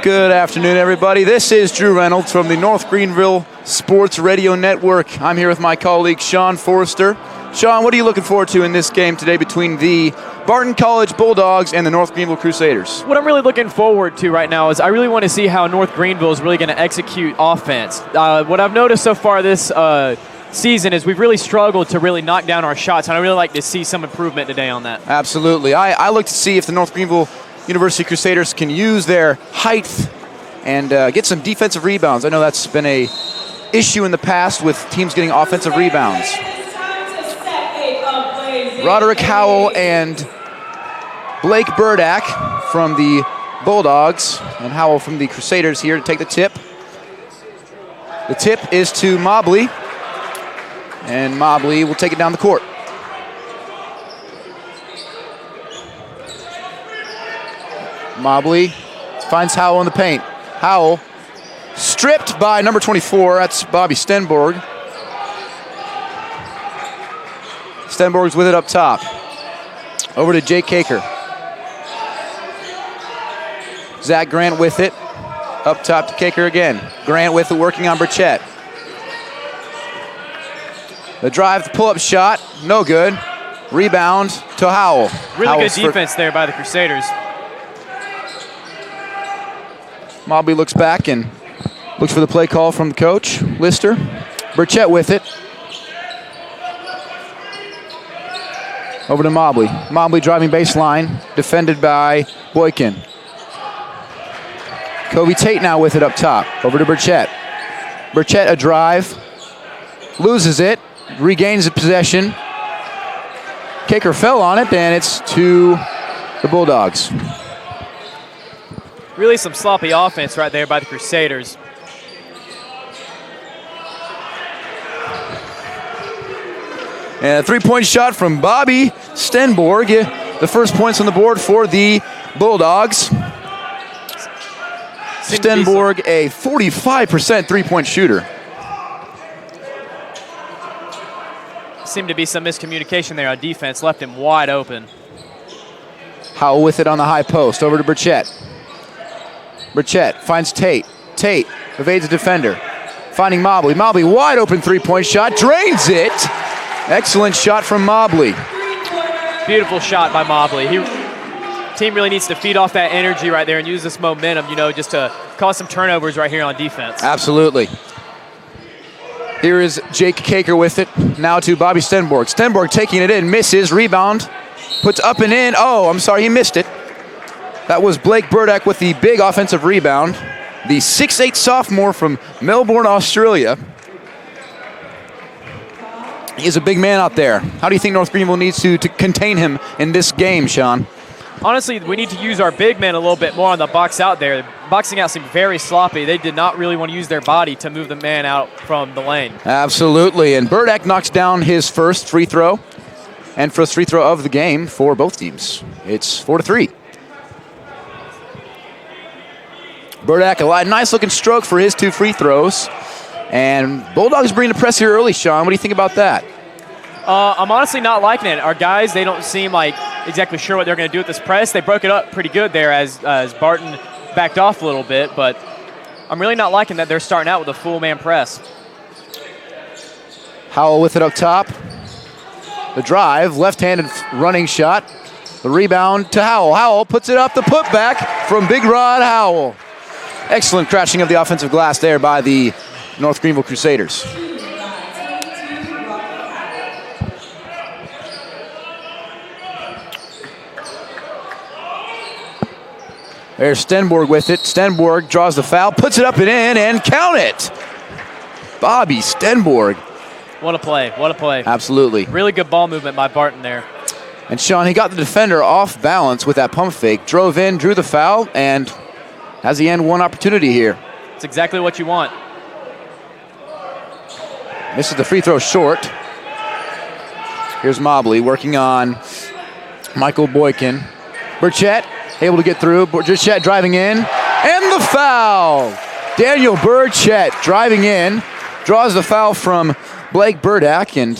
Good afternoon, everybody. This is Drew Reynolds from the North Greenville Sports Radio Network. I'm here with my colleague, Sean Forrester. Sean, what are you looking forward to in this game today between the Barton College Bulldogs and the North Greenville Crusaders? What I'm really looking forward to right now is I really want to see how North Greenville is really going to execute offense. What I've noticed so far this season is we've really struggled to really knock down our shots, and I really like to see some improvement today on that. Absolutely. I look to see if the North Greenville University Crusaders can use their height and get some defensive rebounds. I know that's been a issue in the past with teams getting offensive rebounds. Roderick Howell and Blake Burdack from the Bulldogs and Howell from the Crusaders here to take the tip. The tip is to Mobley, and Mobley will take it down the court. Mobley finds Howell in the paint. Howell stripped by number 24. That's Bobby Stenborg. Stenborg's with it up top. Over to Jake Kaker. Zach Grant with it. Up top to Kaker again. Grant with it, working on Burchett. The drive, the pull-up shot, no good. Rebound to Howell. Really good defense there by the Crusaders. Mobley looks back and looks for the play call from the coach, Lister. Burchett with it. Over to Mobley. Mobley driving baseline, defended by Boykin. Kobe Tate now with it up top. Over to Burchett. Burchett a drive, loses it, regains the possession. Kaker fell on it, and it's to the Bulldogs. Really some sloppy offense right there by the Crusaders. And a three-point shot from Bobby Stenborg. The first points on the board for the Bulldogs. Stenborg, a 45% three-point shooter. Seemed to be some miscommunication there on defense, left him wide open. Howell with it on the high post, over to Burchett. Burchett finds Tate. Tate evades a defender. Finding Mobley. Mobley, wide open three-point shot, drains it. Excellent shot from Mobley. Beautiful shot by Mobley. Team really needs to feed off that energy right there and use this momentum, just to cause some turnovers right here on defense. Absolutely. Here is Jake Kaker with it. Now to Bobby Stenborg. Stenborg taking it in, misses, rebound, puts up and in. Oh, I'm sorry, he missed it. That was Blake Burdack with the big offensive rebound. The 6'8 sophomore from Melbourne, Australia. He is a big man out there. How do you think North Greenville needs to contain him in this game, Sean? Honestly, we need to use our big men a little bit more on the box out there. The boxing out seemed very sloppy. They did not really want to use their body to move the man out from the lane. Absolutely, and Burdack knocks down his first free throw, and first free throw of the game for both teams. It's 4-3. Burdack, a nice-looking stroke for his two free throws. And Bulldogs bring the press here early, Sean. What do you think about that? I'm honestly not liking it. Our guys, they don't seem like exactly sure what they're going to do with this press. They broke it up pretty good there as Barton backed off a little bit, but I'm really not liking that they're starting out with a full-man press. Howell with it up top. The drive, left-handed running shot. The rebound to Howell. Howell puts it up, the putback from Big Rod Howell. Excellent crashing of the offensive glass there by the North Greenville Crusaders. There's Stenborg with it. Stenborg draws the foul, puts it up and in, and count it. Bobby Stenborg. What a play, what a play. Absolutely. Really good ball movement by Barton there. And Sean, he got the defender off balance with that pump fake, drove in, drew the foul, and has the end one opportunity here. It's exactly what you want. Misses the free throw short. Here's Mobley working on Michael Boykin. Burchett able to get through. Burchett driving in. And the foul! Daniel Burchett driving in. Draws the foul from Blake Burdack, and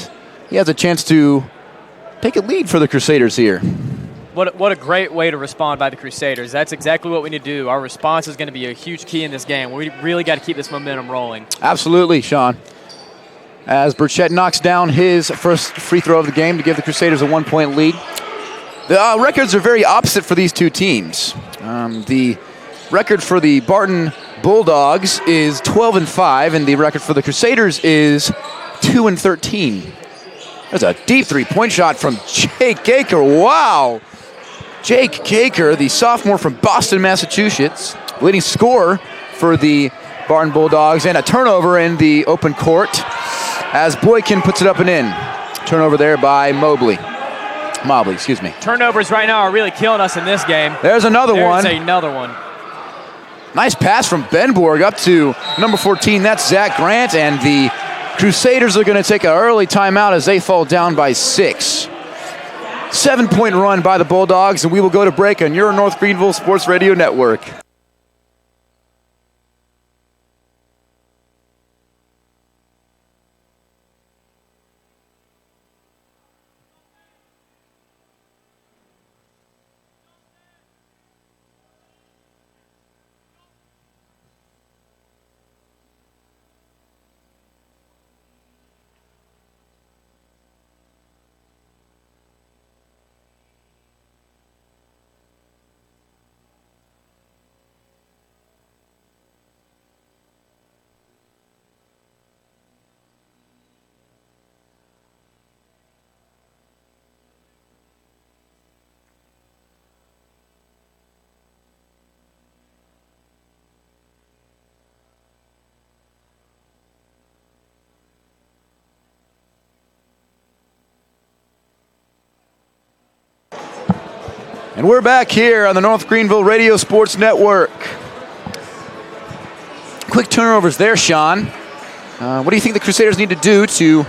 he has a chance to take a lead for the Crusaders here. What a great way to respond by the Crusaders. That's exactly what we need to do. Our response is going to be a huge key in this game. We really got to keep this momentum rolling. Absolutely, Sean. As Burchett knocks down his first free throw of the game to give the Crusaders a 1-point lead. The records are very opposite for these two teams. The record for the Barton Bulldogs is 12-5, and the record for the Crusaders is 2-13. There's a deep three-point shot from Jake Caker. Wow! Jake Caker, the sophomore from Boston, Massachusetts, leading scorer for the Barton Bulldogs, and a turnover in the open court as Boykin puts it up and in. Turnover there by Mobley, excuse me. Turnovers right now are really killing us in this game. There's another one. There's another one. Nice pass from Benborg up to number 14. That's Zach Grant, and the Crusaders are going to take an early timeout as they fall down by 6. 7-point run by the Bulldogs, and we will go to break on your North Greenville Sports Radio Network. And we're back here on the North Greenville Radio Sports Network. Quick turnovers there, Sean. What do you think the Crusaders need to do to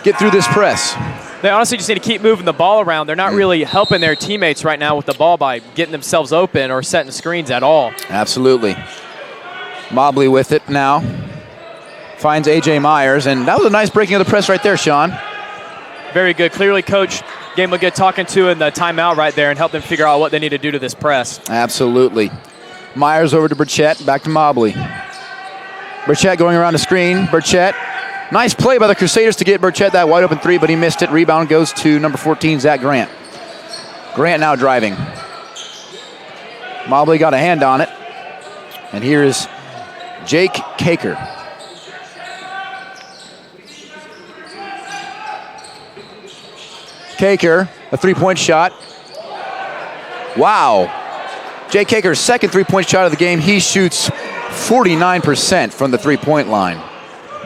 get through this press? They honestly just need to keep moving the ball around. They're not really helping their teammates right now with the ball by getting themselves open or setting screens at all. Absolutely. Mobley with it now. Finds A.J. Myers, and that was a nice breaking of the press right there, Sean. Very good. Clearly, Coach gave them a good talking to in the timeout right there and helped them figure out what they need to do to this press. Absolutely. Myers over to Burchett, back to Mobley. Burchett going around the screen. Burchett, nice play by the Crusaders to get Burchett that wide open three, but he missed it. Rebound goes to number 14, Zach Grant. Grant now driving. Mobley got a hand on it. And here is Jake Caker. Caker, a three-point shot. Wow. Jake Caker's second three-point shot of the game. He shoots 49% from the three-point line.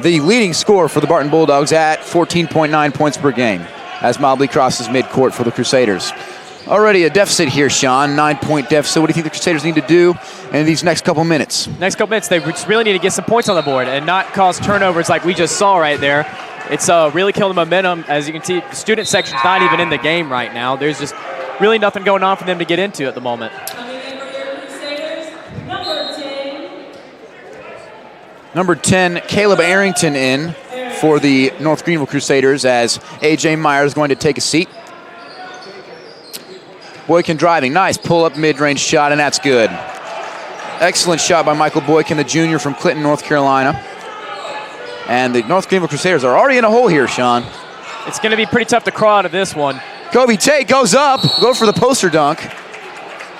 The leading scorer for the Barton Bulldogs at 14.9 points per game as Mobley crosses midcourt for the Crusaders. Already a deficit here, Sean, 9-point deficit. What do you think the Crusaders need to do in these next couple minutes? Next couple minutes, they just really need to get some points on the board and not cause turnovers like we just saw right there. It's really killing the momentum. As you can see, the student section's not even in the game right now. There's just really nothing going on for them to get into at the moment. Number 10, Caleb Arrington in for the North Greenville Crusaders as A.J. Myers is going to take a seat. Boykin driving. Nice pull-up mid-range shot, and that's good. Excellent shot by Michael Boykin, the junior from Clinton, North Carolina. And the North Greenville Crusaders are already in a hole here, Sean. It's going to be pretty tough to crawl out of this one. Kobe Tate goes up, go for the poster dunk.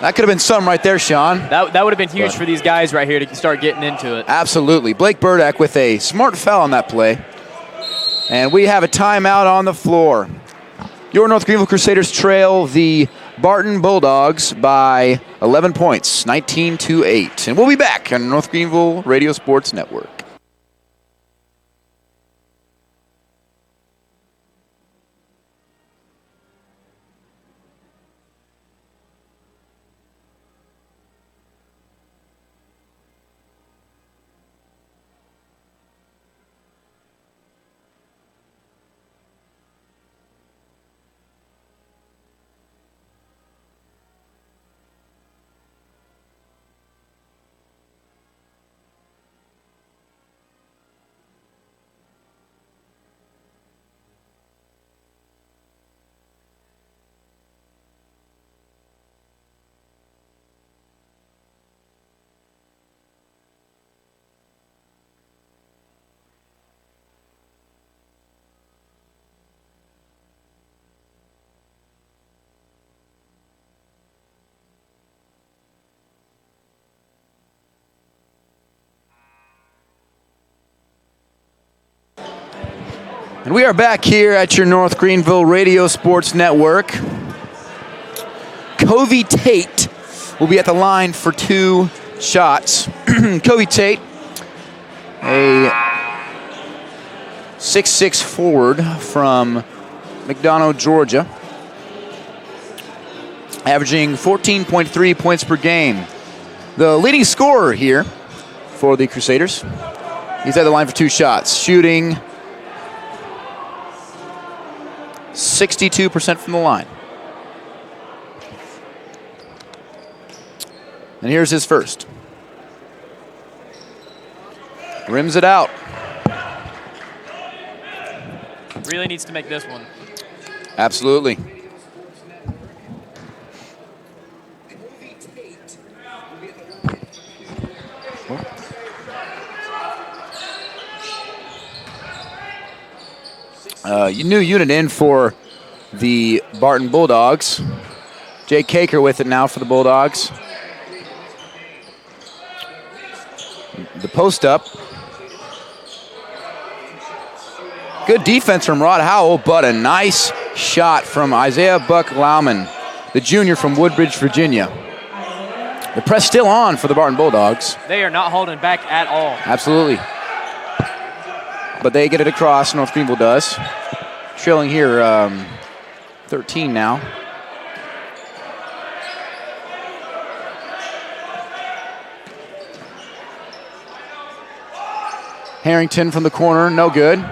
That could have been some right there, Sean. That would have been huge for these guys right here to start getting into it. Absolutely. Blake Burdak with a smart foul on that play. And we have a timeout on the floor. Your North Greenville Crusaders trail the Barton Bulldogs by 11 points, 19-8. And we'll be back on North Greenville Radio Sports Network. And we are back here at your North Greenville Radio Sports Network. Covey Tate will be at the line for 2 shots. Covey Tate, a 6'6" forward from McDonough, Georgia, averaging 14.3 points per game. The leading scorer here for the Crusaders. He's at the line for 2 shots, shooting 62% from the line. And here's his first. Rims it out. Really needs to make this one. Absolutely. New unit in for the Barton Bulldogs. Jake Caker with it now for the Bulldogs. The post up. Good defense from Rod Howell, but a nice shot from Isaiah Buck Lauman, the junior from Woodbridge, Virginia. The press still on for the Barton Bulldogs. They are not holding back at all. Absolutely. But they get it across, North Greenville does. Trailing here 13 now. Harrington from the corner, no good.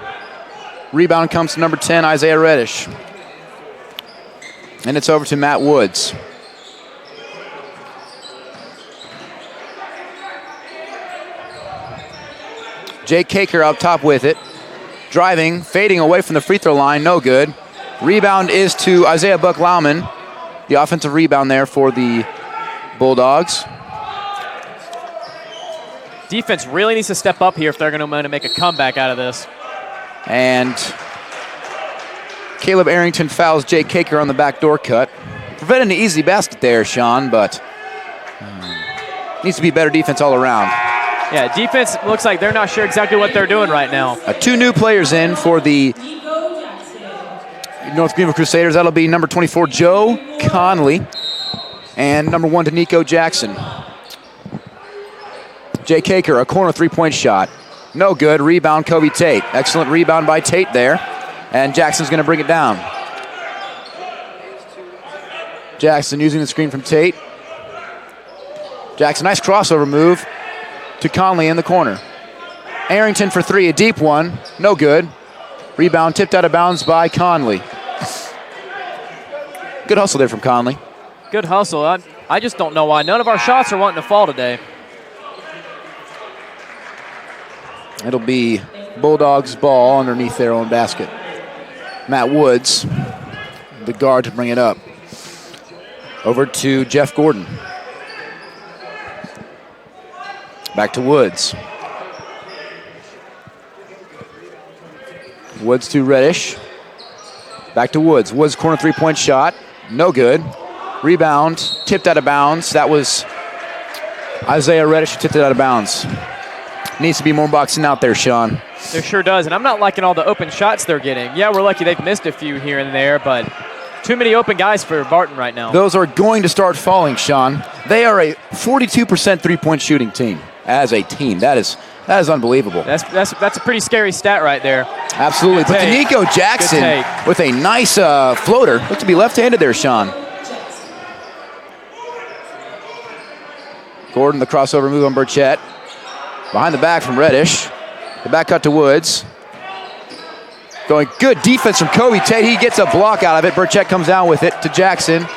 Rebound comes to number 10, Isaiah Reddish. And it's over to Matt Woods. Jake Caker up top with it. Driving, fading away from the free throw line, no good. Rebound is to Isaiah Buck Lauman. The offensive rebound there for the Bulldogs. Defense really needs to step up here if they're going to make a comeback out of this. And Caleb Arrington fouls Jake Caker on the backdoor cut. Preventing an easy basket there, Sean, but needs to be better defense all around. Yeah, defense looks like they're not sure exactly what they're doing right now. 2 new players in for the North Greenville Crusaders. That'll be number 24, Joe Conley, and number 1, Danico Jackson. Jay Caker, a corner 3-point shot. No good. Rebound, Covey Tate. Excellent rebound by Tate there. And Jackson's going to bring it down. Jackson using the screen from Tate. Jackson, nice crossover move to Conley in the corner. Arrington for 3, a deep one. No good. Rebound tipped out of bounds by Conley. Good hustle there from Conley. Good hustle. I just don't know why. None of our shots are wanting to fall today. It'll be Bulldogs ball underneath their own basket. Matt Woods, the guard, to bring it up. Over to Jeff Gordon. Back to Woods. Woods to Reddish. Back to Woods. Woods corner 3-point shot. No good. Rebound. Tipped out of bounds. That was Isaiah Reddish who tipped it out of bounds. Needs to be more boxing out there, Sean. There sure does, and I'm not liking all the open shots they're getting. Yeah, we're lucky they've missed a few here and there, but too many open guys for Barton right now. Those are going to start falling, Sean. They are a 42% three-point shooting team as a team. That is unbelievable. That's a pretty scary stat right there. Absolutely. But Danico Jackson with a nice floater. Looked to be left-handed there, Sean. Gordon, the crossover move on Burchett. Behind the back from Reddish. The back cut to Woods. Going good defense from Covey Tate. He gets a block out of it. Burchett comes down with it to Jackson.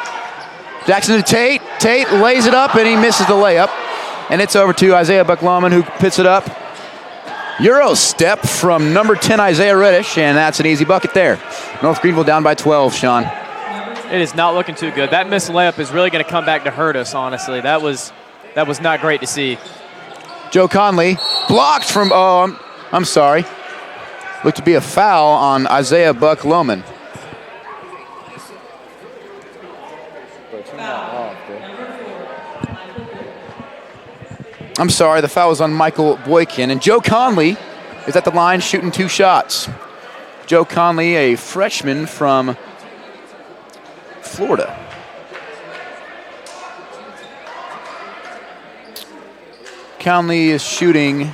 Jackson to Tate. Tate lays it up and he misses the layup. And it's over to Isaiah Buck Lauman who picks it up. Euro step from number 10, Isaiah Reddish, and that's an easy bucket there. North Greenville down by 12, Sean. It is not looking too good. That missed layup is really going to come back to hurt us, honestly. That was not great to see. Joe Conley blocked from, I'm sorry. Looked to be a foul on Isaiah Buck Lauman. I'm sorry, the foul was on Michael Boykin. And Joe Conley is at the line shooting 2 shots. Joe Conley, a freshman from Florida. Conley is shooting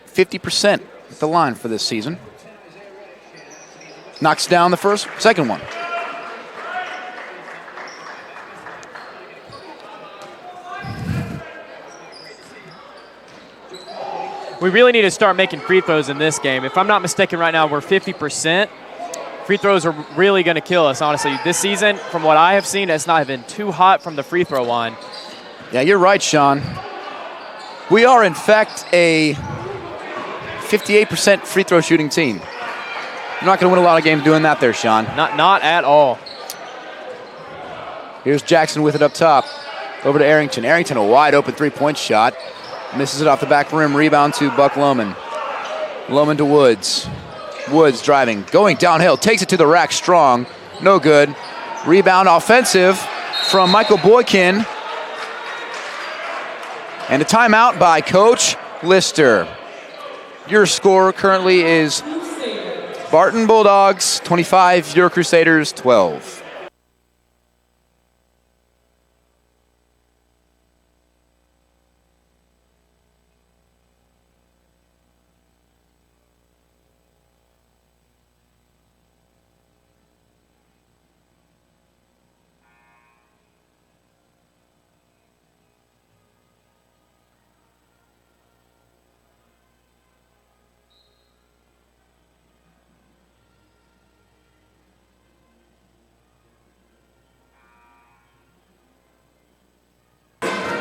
50% at the line for this season. Knocks down the second one. We really need to start making free throws in this game. If I'm not mistaken right now, we're 50%. Free throws are really going to kill us, honestly. This season, from what I have seen, it's not been too hot from the free throw line. Yeah, you're right, Sean. We are, in fact, a 58% free throw shooting team. You're not going to win a lot of games doing that there, Sean. Not at all. Here's Jackson with it up top. Over to Arrington. Arrington, a wide open three-point shot. Misses it off the back rim. Rebound to Buck Lohman. Lohman to Woods. Woods driving. Going downhill. Takes it to the rack strong. No good. Rebound offensive from Michael Boykin. And a timeout by Coach Lister. Your score currently is Barton Bulldogs 25, your Crusaders 12.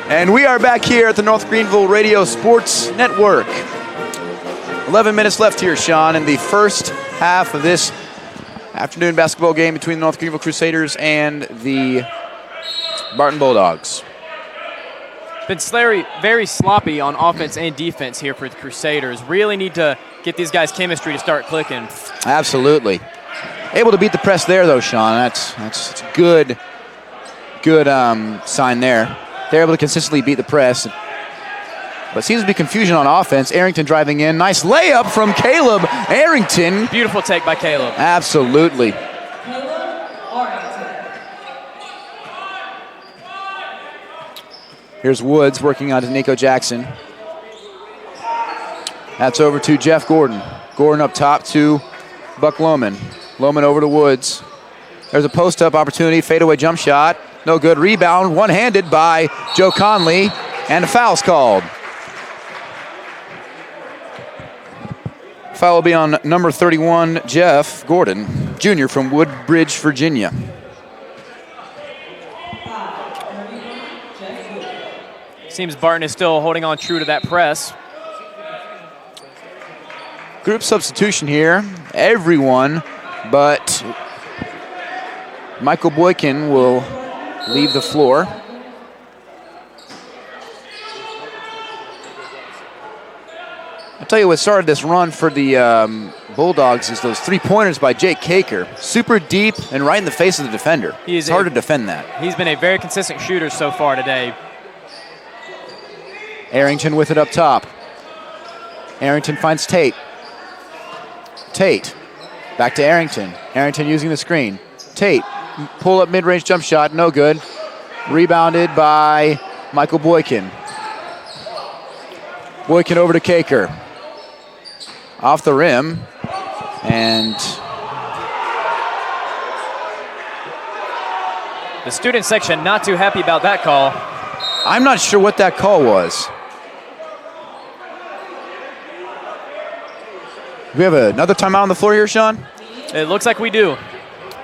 And we are back here at the North Greenville Radio Sports Network. 11 minutes left here, Sean, in the first half of this afternoon basketball game between the North Greenville Crusaders and the Barton Bulldogs. Been very sloppy on offense and defense here for the Crusaders. Really need to get these guys' chemistry to start clicking. Absolutely. Able to beat the press there, though, Sean. That's good sign there. They're able to consistently beat the press. But seems to be confusion on offense. Arrington driving in. Nice layup from Caleb Arrington. Beautiful take by Caleb. Absolutely. Here's Woods working on to Nico Jackson. That's over to Jeff Gordon. Gordon up top to Buck Lohman. Lohman over to Woods. There's a post-up opportunity. Fadeaway jump shot. No good. Rebound. One-handed by Joe Conley. And a foul's called. Foul will be on number 31, Jeff Gordon, junior from Woodbridge, Virginia. Seems Barton is still holding on true to that press. Group substitution here. Everyone but Michael Boykin will leave the floor. I'll tell you what started this run for the Bulldogs is those three-pointers by Jake Kaker. Super deep and right in the face of the defender. It's hard to defend that. He's been a very consistent shooter so far today. Arrington with it up top. Arrington finds Tate. Tate back to Arrington. Arrington using the screen. Tate, pull up mid-range jump shot, no good. Rebounded by Michael Boykin. Boykin over to Kaker. Off the rim. And the student section not too happy about that call. I'm not sure what that call was. Do we have another timeout on the floor here, Sean? It looks like we do.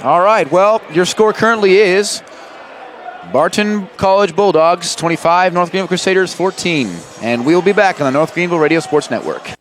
All right, well, your score currently is Barton College Bulldogs 25, North Greenville Crusaders 14. And we will be back on the North Greenville Radio Sports Network.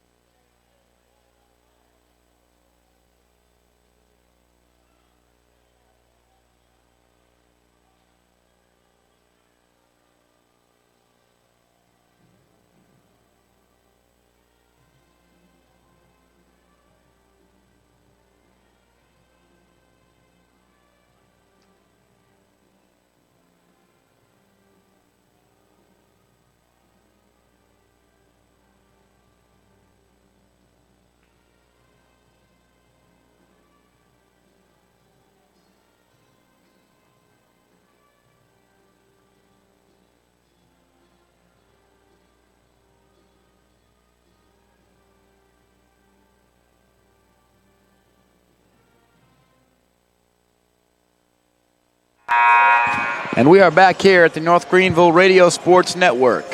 And we are back here at the North Greenville Radio Sports Network.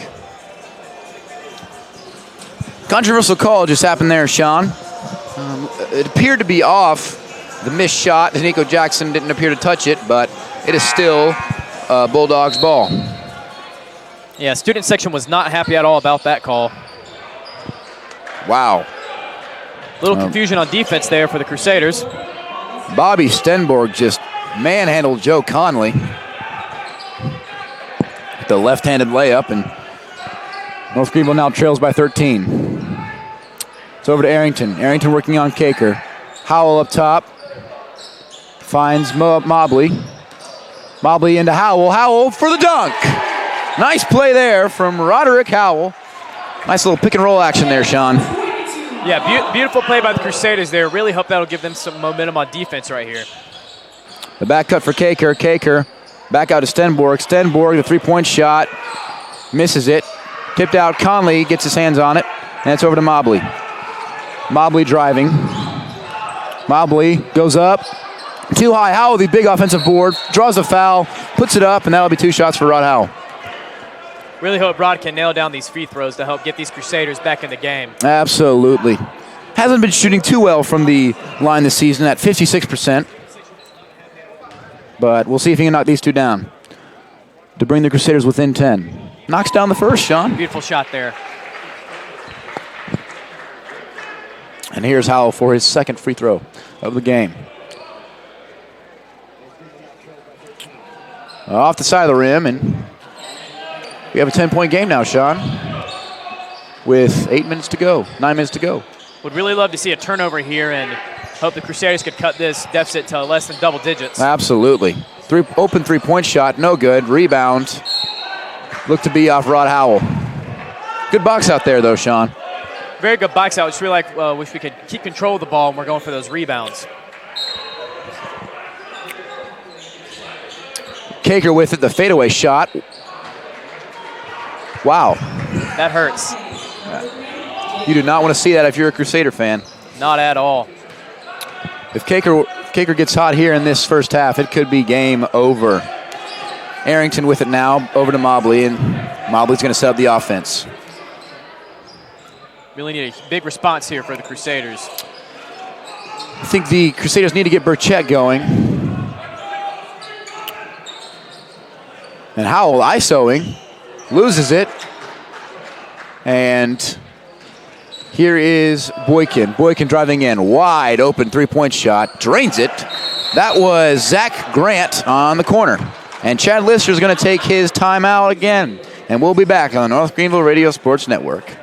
Controversial call just happened there, Sean. It appeared to be off the missed shot. Nico Jackson didn't appear to touch it, but it is still Bulldogs ball. Yeah, student section was not happy at all about that call. Wow. A little confusion on defense there for the Crusaders. Bobby Stenborg just manhandled Joe Conley. The left-handed layup, and North Greenville now trails by 13. It's over to Arrington. Arrington working on Caker. Howell up top. Finds Mobley. Mobley into Howell. Howell for the dunk. Nice play there from Roderick Howell. Nice little pick and roll action there, Sean. Yeah, beautiful play by the Crusaders there. Really hope that'll give them some momentum on defense right here. The back cut for Caker. Caker back out to Stenborg. Stenborg, the three-point shot. Misses it. Tipped out. Conley gets his hands on it. And it's over to Mobley. Mobley driving. Mobley goes up. Too high. Howell, the big offensive board. Draws a foul. Puts it up, and that'll be 2 shots for Rod Howell. Really hope Rod can nail down these free throws to help get these Crusaders back in the game. Absolutely. Hasn't been shooting too well from the line this season at 56%. But we'll see if he can knock these two down to bring the Crusaders within 10. Knocks down the first, Sean. Beautiful shot there. And here's Howell for his second free throw of the game. Off the side of the rim, and we have a 10-point game now, Sean, with 8 minutes to go, 9 minutes to go. Would really love to see a turnover here and hope the Crusaders could cut this deficit to less than double digits. Absolutely. Open three-point shot, no good. Rebound. Looked to be off Rod Howell. Good box out there, though, Sean. Very good box out. Just really wish we could keep control of the ball when we're going for those rebounds. Caker with it, the fadeaway shot. Wow. That hurts. You do not want to see that if you're a Crusader fan. Not at all. If Caker gets hot here in this first half, it could be game over. Arrington with it now, over to Mobley, and Mobley's going to set up the offense. Really need a big response here for the Crusaders. I think the Crusaders need to get Burchett going. And Howell ISOing, loses it. And here is Boykin. Boykin driving in, wide open three-point shot, drains it. That was Zach Grant on the corner. And Chad Lister is going to take his timeout again. And we'll be back on the North Greenville Radio Sports Network.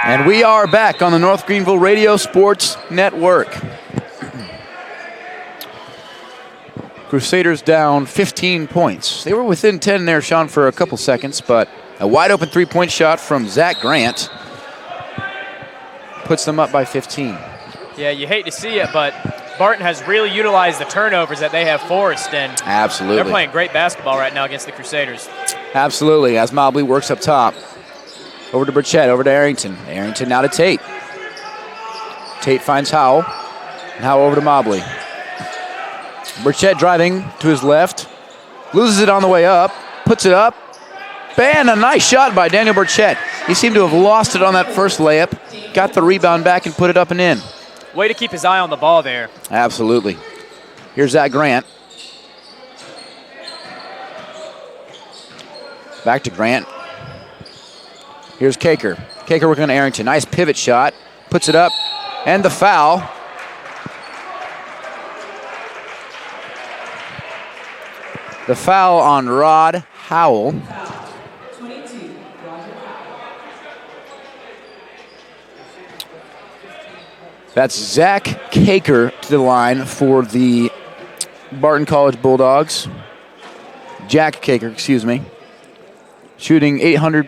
And we are back on the North Greenville Radio Sports Network. Crusaders down 15 points. They were within 10 there, Sean, for a couple seconds, but a wide open three-point shot from Zach Grant puts them up by 15. Yeah, you hate to see it, but Barton has really utilized the turnovers that they have forced, and absolutely, they're playing great basketball right now against the Crusaders. Absolutely, as Mobley works up top. Over to Burchett, over to Arrington. Arrington now to Tate. Tate finds Howell. And Howell over to Mobley. Burchett driving to his left. Loses it on the way up. Puts it up. And a nice shot by Daniel Burchett. He seemed to have lost it on that first layup. Got the rebound back and put it up and in. Way to keep his eye on the ball there. Absolutely. Here's Zach Grant. Back to Grant. Here's Caker. Caker working on Arrington. Nice pivot shot. Puts it up. And the foul. The foul on Rod Howell. That's Zach Caker to the line for the Barton College Bulldogs. Jack Caker, excuse me. Shooting 80%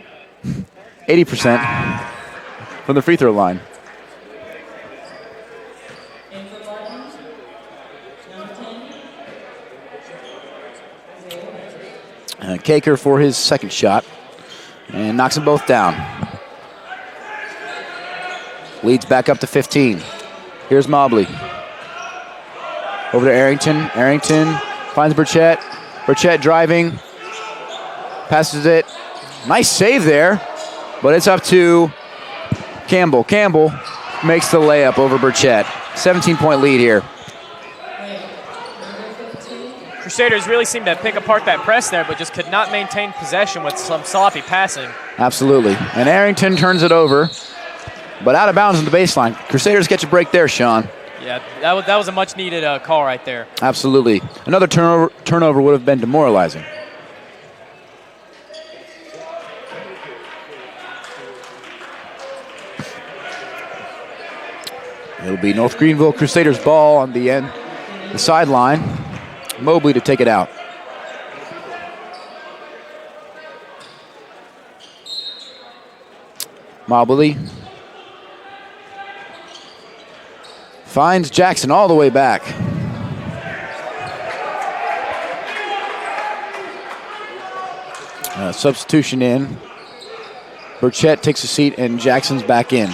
from the free throw line. Caker for his second shot. And knocks them both down. Leads back up to 15. Here's Mobley. Over to Arrington. Arrington finds Burchett. Burchett driving. Passes it. Nice save there. But it's up to Campbell. Campbell makes the layup over Burchett. 17-point lead here. Crusaders really seemed to pick apart that press there, but just could not maintain possession with some sloppy passing. Absolutely. And Arrington turns it over, but out of bounds on the baseline. Crusaders get a break there, Sean. Yeah, that was a much-needed call right there. Absolutely. Another turnover would have been demoralizing. It'll be North Greenville Crusaders ball on the end, the sideline. Mobley to take it out. Mobley finds Jackson all the way back. Substitution in. Burchett takes a seat and Jackson's back in.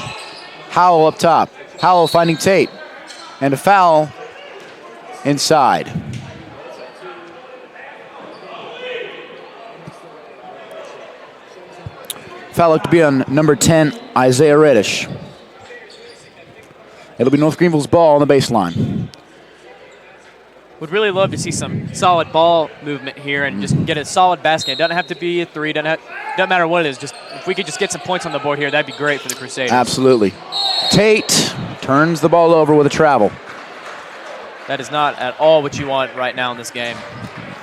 Howell up top. Howell finding Tate. And a foul inside. Foul looked to be on number 10, Isaiah Reddish. It'll be North Greenville's ball on the baseline. Would really love to see some solid ball movement here and just get a solid basket. It doesn't have to be a three. Doesn't matter what it is. Just if we could just get some points on the board here, that'd be great for the Crusaders. Absolutely. Tate turns the ball over with a travel. That is not at all what you want right now in this game.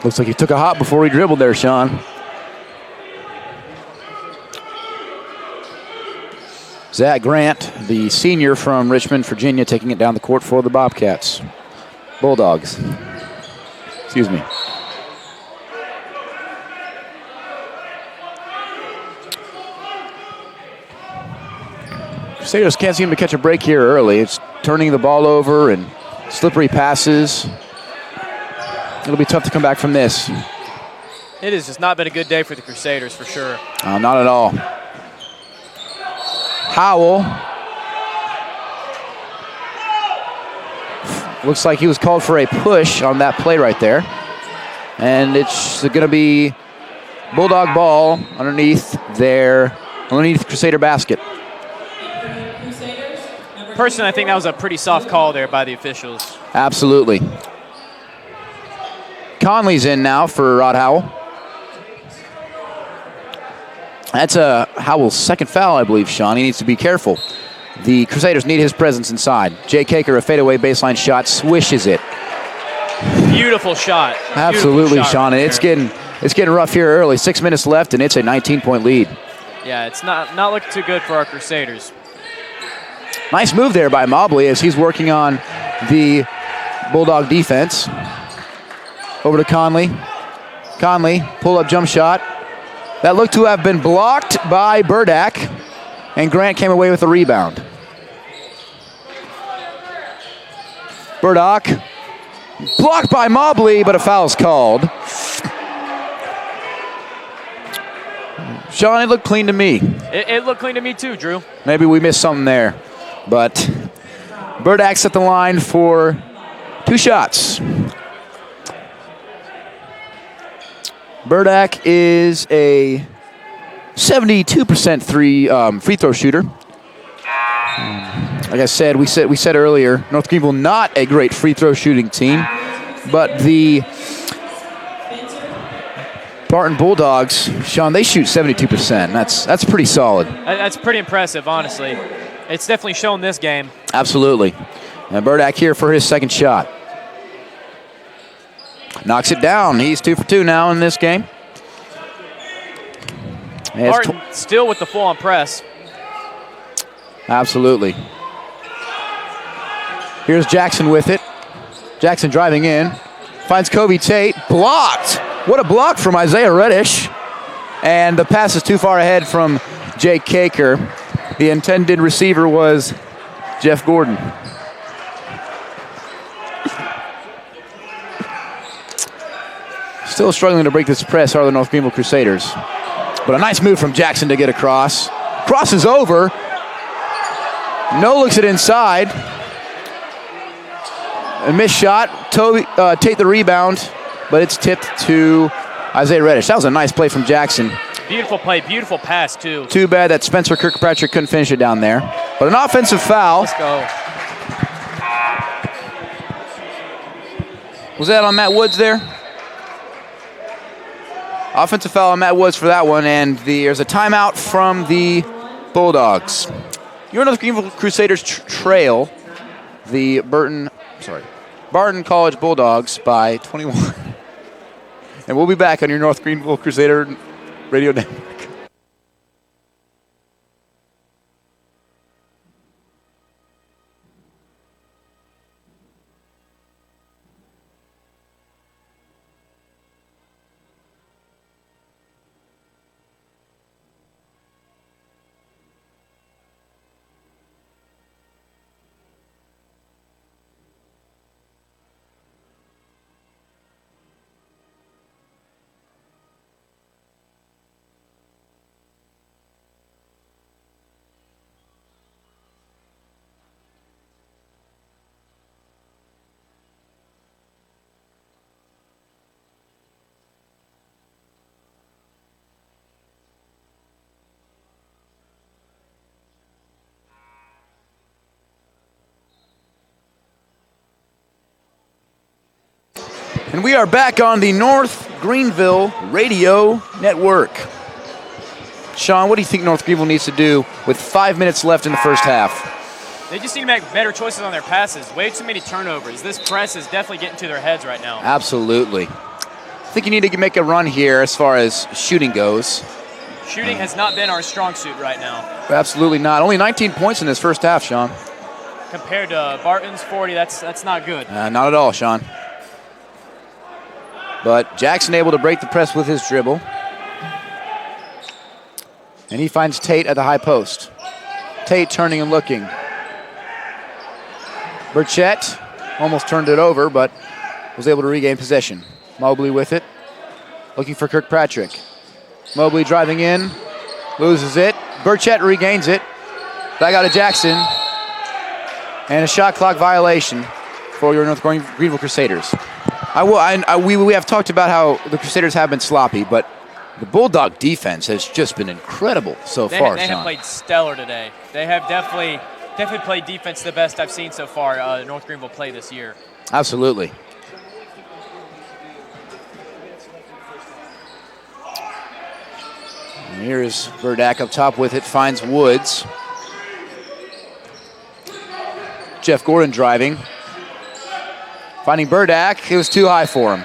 Looks like he took a hop before he dribbled there, Sean. Zach Grant, the senior from Richmond, Virginia, taking it down the court for the Bobcats. Bulldogs. Excuse me. Crusaders can't seem to catch a break here early. It's turning the ball over and slippery passes. It'll be tough to come back from this. It has just not been a good day for the Crusaders, for sure. Not at all. Howell. Looks like he was called for a push on that play right there. And it's going to be Bulldog ball underneath Crusader basket. Personally, I think that was a pretty soft call there by the officials. Absolutely. Conley's in now for Rod Howell. That's Howell's second foul, I believe, Sean. He needs to be careful. The Crusaders need his presence inside. Jay Caker, a fadeaway baseline shot, swishes it. Beautiful shot. Absolutely, Beautiful shot Sean. right And it's getting rough here early. 6 minutes left, and it's a 19-point lead. Yeah, it's not looking too good for our Crusaders. Nice move there by Mobley as he's working on the Bulldog defense. Over to Conley. Conley, pull-up jump shot. That looked to have been blocked by Burdak, and Grant came away with a rebound. Burdock, blocked by Mobley, but a foul's called. Sean, it looked clean to me. It looked clean to me too, Drew. Maybe we missed something there, but Burdak's at the line for 2 shots. Burdak is a 72% free throw shooter. Like I said, we said earlier, North Greenville not a great free throw shooting team, but the Barton Bulldogs, Sean, they shoot 72%. That's pretty solid. That's pretty impressive, honestly. It's definitely shown this game. Absolutely. And Burdak here for his second shot. Knocks it down. He's 2 for 2 now in this game. Barton still with the full-on press. Absolutely. Here's Jackson with it. Jackson driving in. Finds Kobe Tate. Blocked. What a block from Isaiah Reddish. And the pass is too far ahead from Jake Caker. The intended receiver was Jeff Gordon. Still struggling to break this press are the North Greenville Crusaders. But a nice move from Jackson to get across. Crosses over. No looks it inside. A missed shot. Tate the rebound, but it's tipped to Isaiah Reddish. That was a nice play from Jackson. Beautiful play, beautiful pass, too. Too bad that Spencer Kirkpatrick couldn't finish it down there. But an offensive foul. Let's go. Was that on Matt Woods there? Offensive foul on Matt Woods for that one, and there's a timeout from the Bulldogs. Your North Greenville Crusaders trail the Barton College Bulldogs by 21. And we'll be back on your North Greenville Crusader Radio Network. And we are back on the North Greenville Radio Network. Sean, what do you think North Greenville needs to do with 5 minutes left in the first half? They just need to make better choices on their passes. Way too many turnovers. This press is definitely getting to their heads right now. Absolutely. I think you need to make a run here as far as shooting goes. Shooting has not been our strong suit right now. Absolutely not. Only 19 points in this first half, Sean. Compared to Barton's 40, that's not good. Not at all, Sean. But Jackson able to break the press with his dribble. And he finds Tate at the high post. Tate turning and looking. Burchett almost turned it over, but was able to regain possession. Mobley with it, looking for Kirkpatrick. Mobley driving in, loses it. Burchett regains it. Back out to Jackson. And a shot clock violation for your North Greenville Crusaders. We have talked about how the Crusaders have been sloppy, but the Bulldog defense has just been incredible so far, They have played stellar today. They have definitely played defense the best I've seen so far North Greenville play this year. Absolutely. And here is Verdak up top with it, finds Woods. Jeff Gordon driving. Finding Burdak, it was too high for him.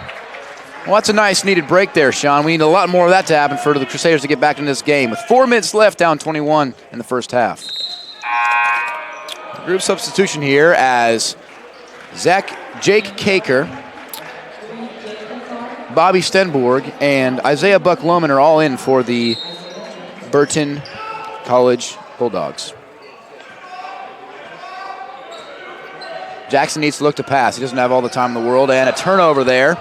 Well, that's a nice needed break there, Sean. We need a lot more of that to happen for the Crusaders to get back in this game. With 4 minutes left, down 21 in the first half. Group substitution here as Jake Caker, Bobby Stenborg, and Isaiah Buck-Loman are all in for the Barton College Bulldogs. Jackson needs to look to pass. He doesn't have all the time in the world, and a turnover there.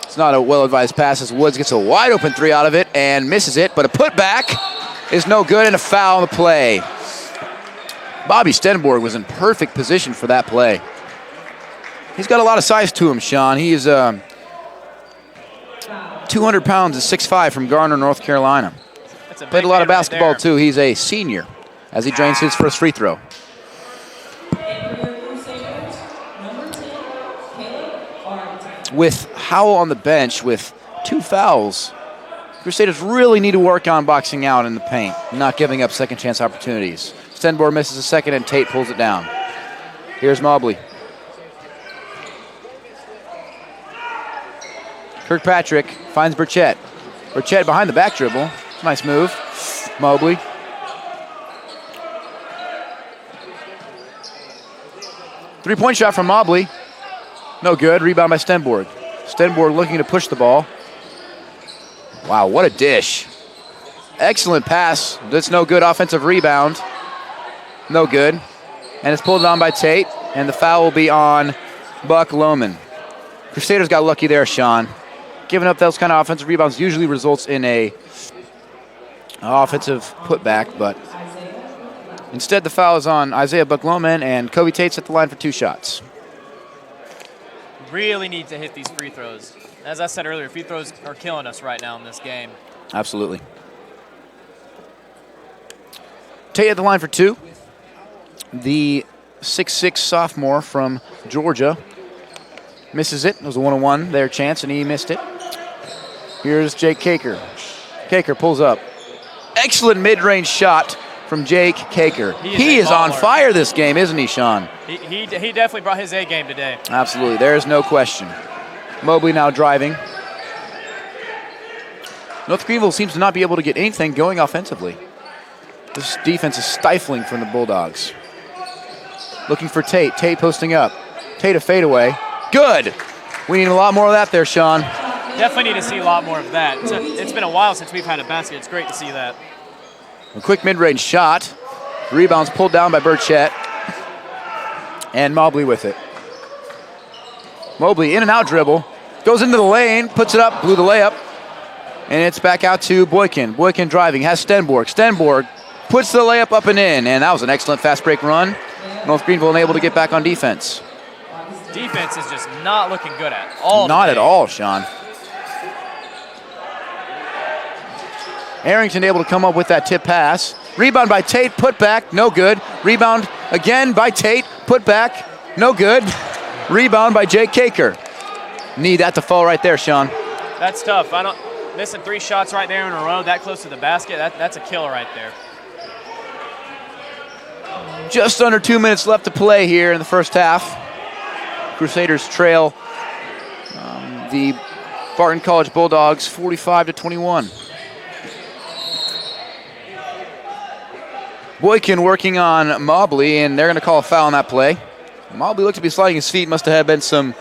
It's not a well-advised pass as Woods gets a wide-open three out of it and misses it, but a putback is no good and a foul on the play. Bobby Stenborg was in perfect position for that play. He's got a lot of size to him, Sean. He is 200 pounds and 6'5" from Garner, North Carolina. Played a lot of basketball, right, too. He's a senior as he drains his first free throw. With Howell on the bench with 2 fouls, Crusaders really need to work on boxing out in the paint, not giving up second chance opportunities. Stenborg misses a second and Tate pulls it down. Here's Mobley. Kirkpatrick finds Burchett. Burchett behind the back dribble. Nice move. Mobley. Three-point shot from Mobley. No good. Rebound by Stenborg. Stenborg looking to push the ball. Wow, what a dish. Excellent pass. That's no good. Offensive rebound. No good. And it's pulled on by Tate, and the foul will be on Buck Lohman. Crusaders got lucky there, Sean. Giving up those kind of offensive rebounds usually results in a offensive putback, but instead the foul is on Isaiah Buck Lohman, and Kobe Tate's at the line for 2 shots. Really need to hit these free throws. As I said earlier, free throws are killing us right now in this game. Absolutely. Tate at the line for 2. The 6'6 sophomore from Georgia misses it. It was a 1-on-1 their chance, and he missed it. Here's Jake Kaker. Kaker pulls up. Excellent mid-range shot from Jake Kaker. He is on fire this game, isn't he, Sean? He definitely brought his A game today. Absolutely. There is no question. Mobley now driving. North Greenville seems to not be able to get anything going offensively. This defense is stifling from the Bulldogs. Looking for Tate. Tate posting up. Tate a fadeaway. Good. We need a lot more of that there, Sean. Definitely need to see a lot more of that. It's been a while since we've had a basket. It's great to see that. A quick mid-range shot. Rebounds pulled down by Burchett. And Mobley with it. Mobley in and out dribble. Goes into the lane, puts it up, blew the layup. And it's back out to Boykin. Boykin driving, has Stenborg. Stenborg puts the layup up and in. And that was an excellent fast break run. North Greenville unable to get back on defense. Defense is just not looking good at all. Not today. at all, Sean. Arrington able to come up with that tip pass. Rebound by Tate, put back, no good. Rebound again by Tate, put back, no good. Rebound by Jake Kaker. Need that to fall right there, Sean. That's tough. Missing 3 shots right there in a row, that close to the basket, that's a killer right there. Just under 2 minutes left to play here in the first half. Crusaders trail the Barton College Bulldogs 45-21. Boykin working on Mobley, and they're going to call a foul on that play. Mobley looked to be sliding his feet. Must have been some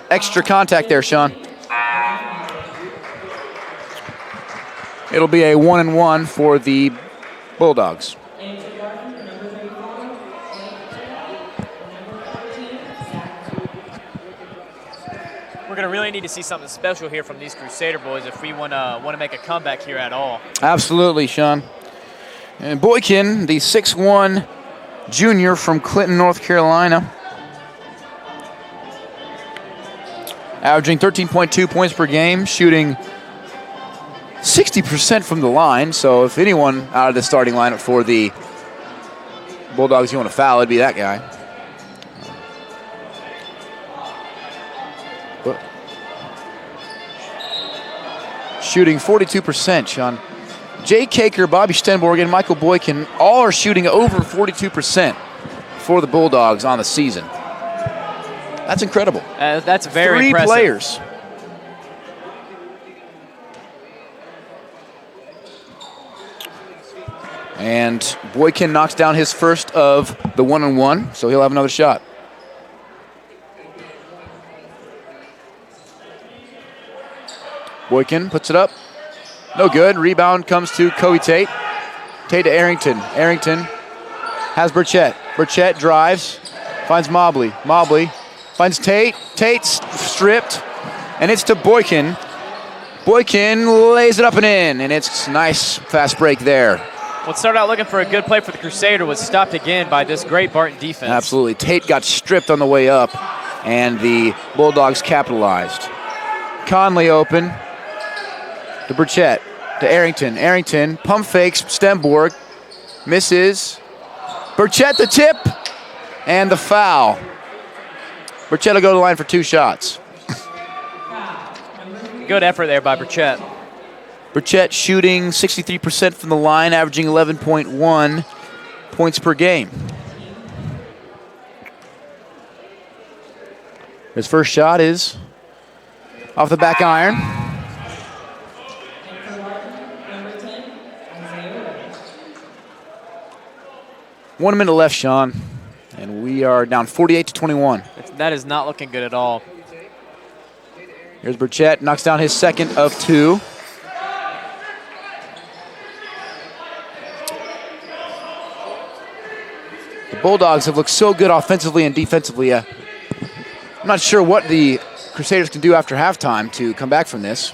extra contact there, Sean. It'll be a 1-and-1 for the Bulldogs. We're going to really need to see something special here from these Crusader boys if we want to make a comeback here at all. Absolutely, Sean. And Boykin, the 6'1 junior from Clinton, North Carolina, averaging 13.2 points per game, shooting 60% from the line. So if anyone out of the starting lineup for the Bulldogs you want to foul, it'd be that guy. Shooting 42%, Sean. Jay Kaker, Bobby Stenborg, and Michael Boykin all are shooting over 42% for the Bulldogs on the season. That's incredible. That's very impressive. 3 players. And Boykin knocks down his first of the 1-on-1, so he'll have another shot. Boykin puts it up. No good. Rebound comes to Kobe Tate. Tate to Arrington. Arrington has Burchett. Burchett drives. Finds Mobley. Mobley finds Tate. Tate stripped. And it's to Boykin. Boykin lays it up and in. And it's nice fast break there. What started out looking for a good play for the Crusader was stopped again by this great Barton defense. Absolutely. Tate got stripped on the way up. And the Bulldogs capitalized. Conley open. To Burchett, to Arrington. Arrington pump fakes Stenborg, misses. Burchett the tip, and the foul. Burchett will go to the line for 2 shots. Good effort there by Burchett. Burchett shooting 63% from the line, averaging 11.1 points per game. His first shot is off the back iron. 1 minute left, Sean, and we are down 48-21. That is not looking good at all. Here's Burchett, knocks down his second of 2. The Bulldogs have looked so good offensively and defensively. I'm not sure what the Crusaders can do after halftime to come back from this.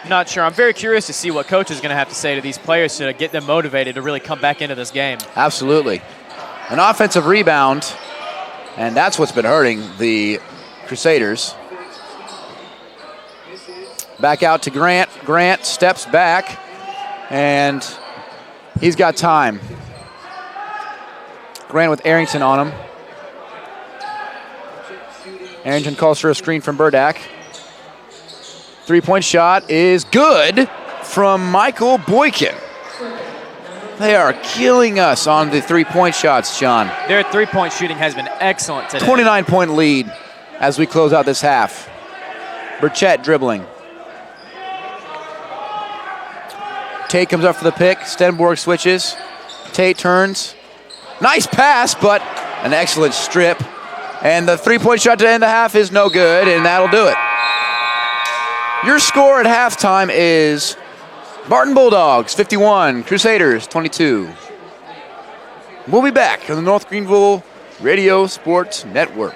Not sure. I'm very curious to see what coach is going to have to say to these players to get them motivated to really come back into this game. Absolutely. An offensive rebound, and that's what's been hurting the Crusaders. Back out to Grant. Grant steps back, and he's got time. Grant with Arrington on him. Arrington calls for a screen from Burdak. Three-point shot is good from Michael Boykin. They are killing us on the three-point shots, John. Their three-point shooting has been excellent today. 29-point lead as we close out this half. Burchett dribbling. Tate comes up for the pick. Stenborg switches. Tate turns. Nice pass, but an excellent strip. And the three-point shot to end the half is no good, and that'll do it. Your score at halftime is Barton Bulldogs 51, Crusaders 22. We'll be back on the North Greenville Radio Sports Network.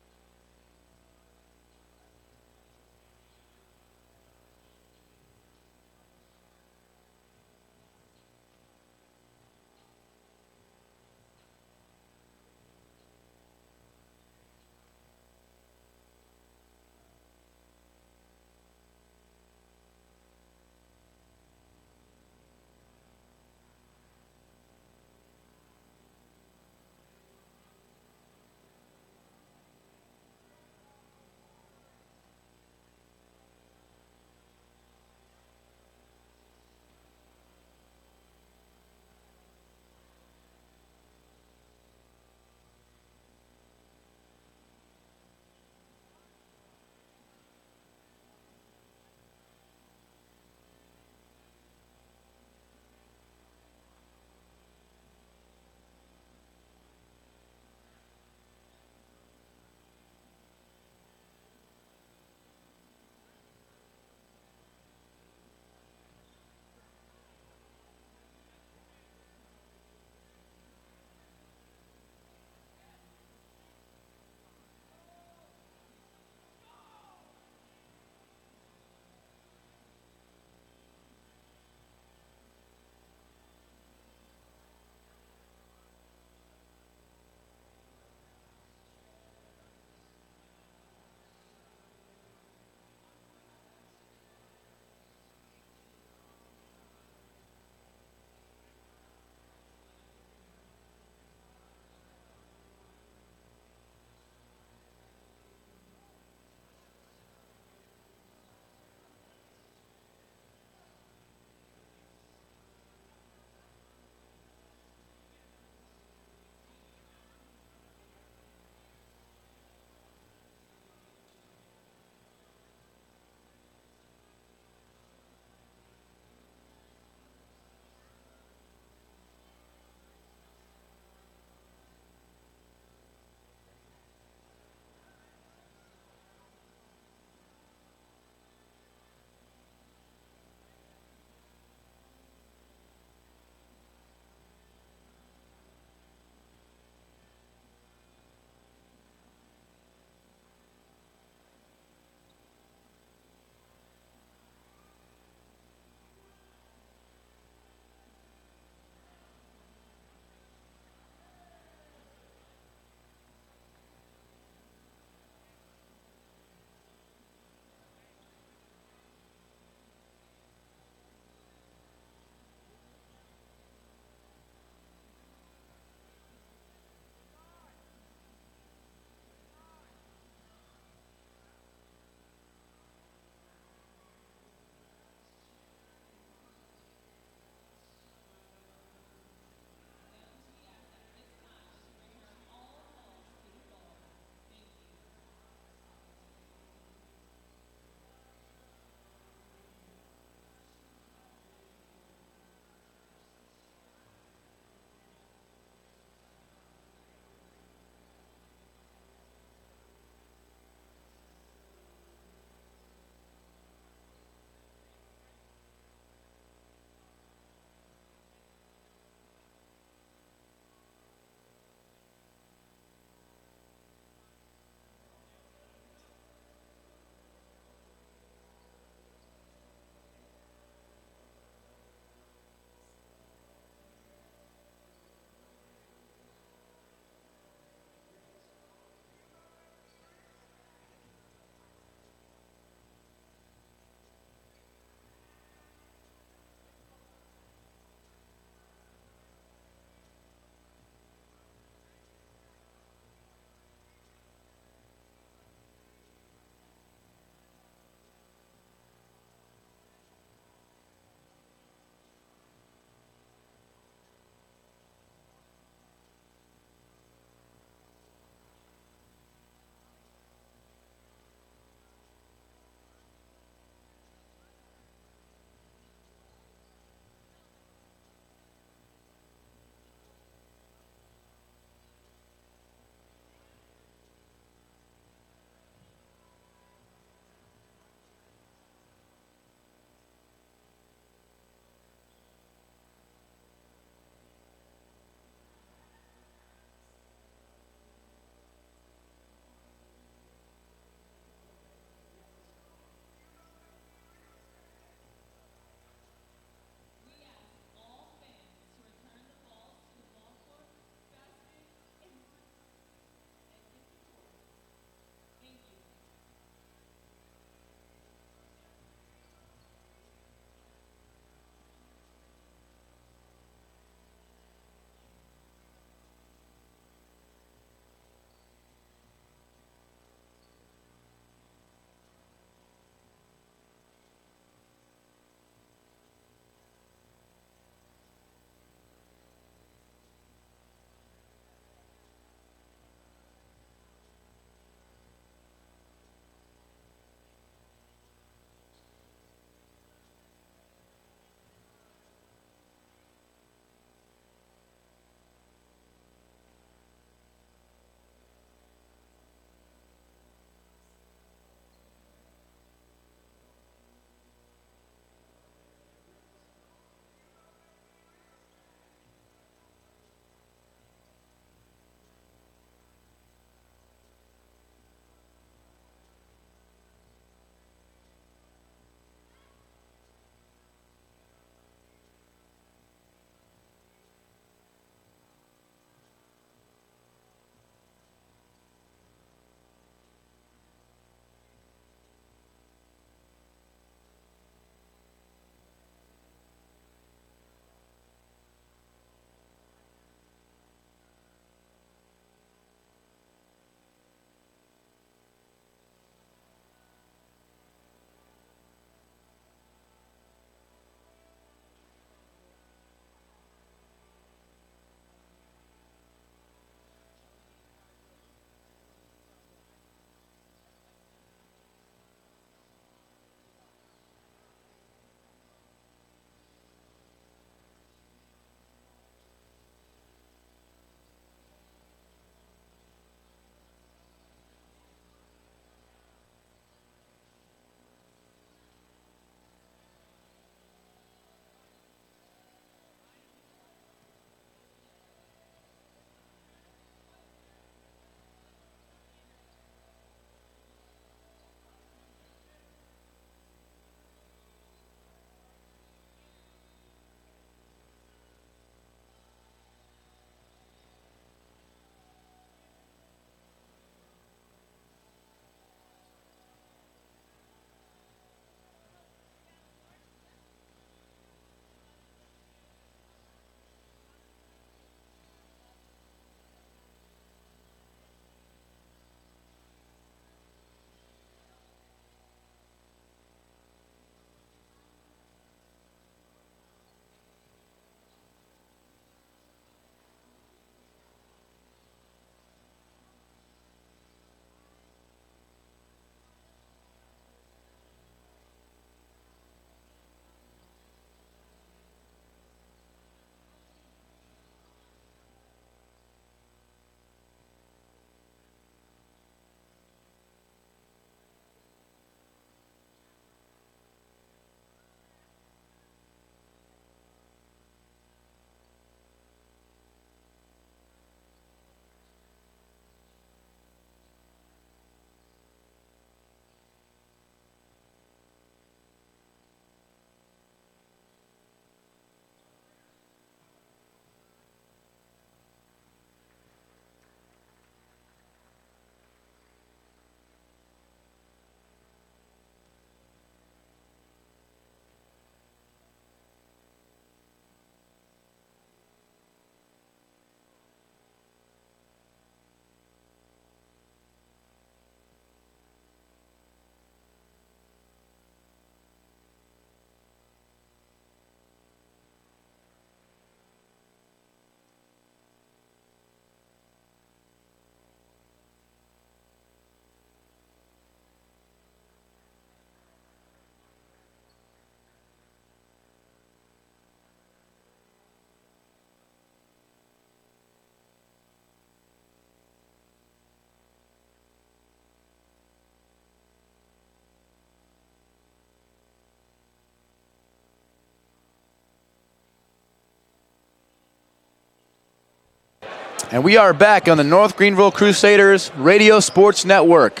And we are back on the North Greenville Crusaders Radio Sports Network.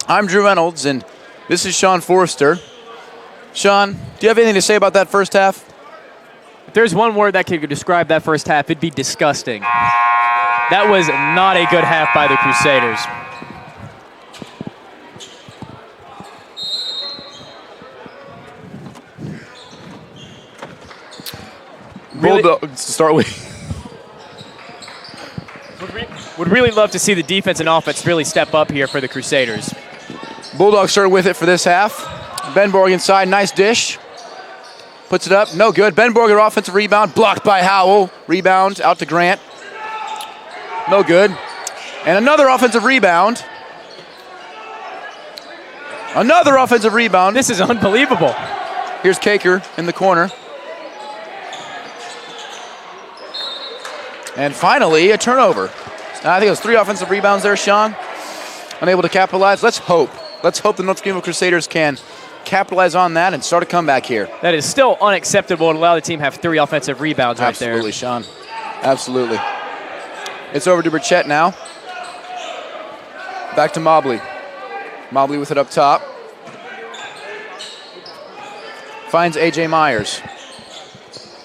I'm Drew Reynolds, and this is Sean Forrester. Sean, do you have anything to say about that first half? If there's one word that could describe that first half, it'd be disgusting. That was not a good half by the Crusaders. Bulldogs to start with. Would really love to see the defense and offense really step up here for the Crusaders. Bulldogs started with it for this half. Benborg inside, nice dish. Puts it up, no good. Benborg, an offensive rebound, blocked by Howell. Rebound out to Grant. No good. And another offensive rebound. Another offensive rebound. This is unbelievable. Here's Kaker in the corner. And finally, a turnover. I think it was 3 offensive rebounds there, Sean. Unable to capitalize. Let's hope the North Greenville Crusaders can capitalize on that and start a comeback here. That is still unacceptable to allow the team to have 3 offensive rebounds right there. Absolutely, Sean. Absolutely. It's over to Burchett now. Back to Mobley. Mobley with it up top. Finds A.J. Myers.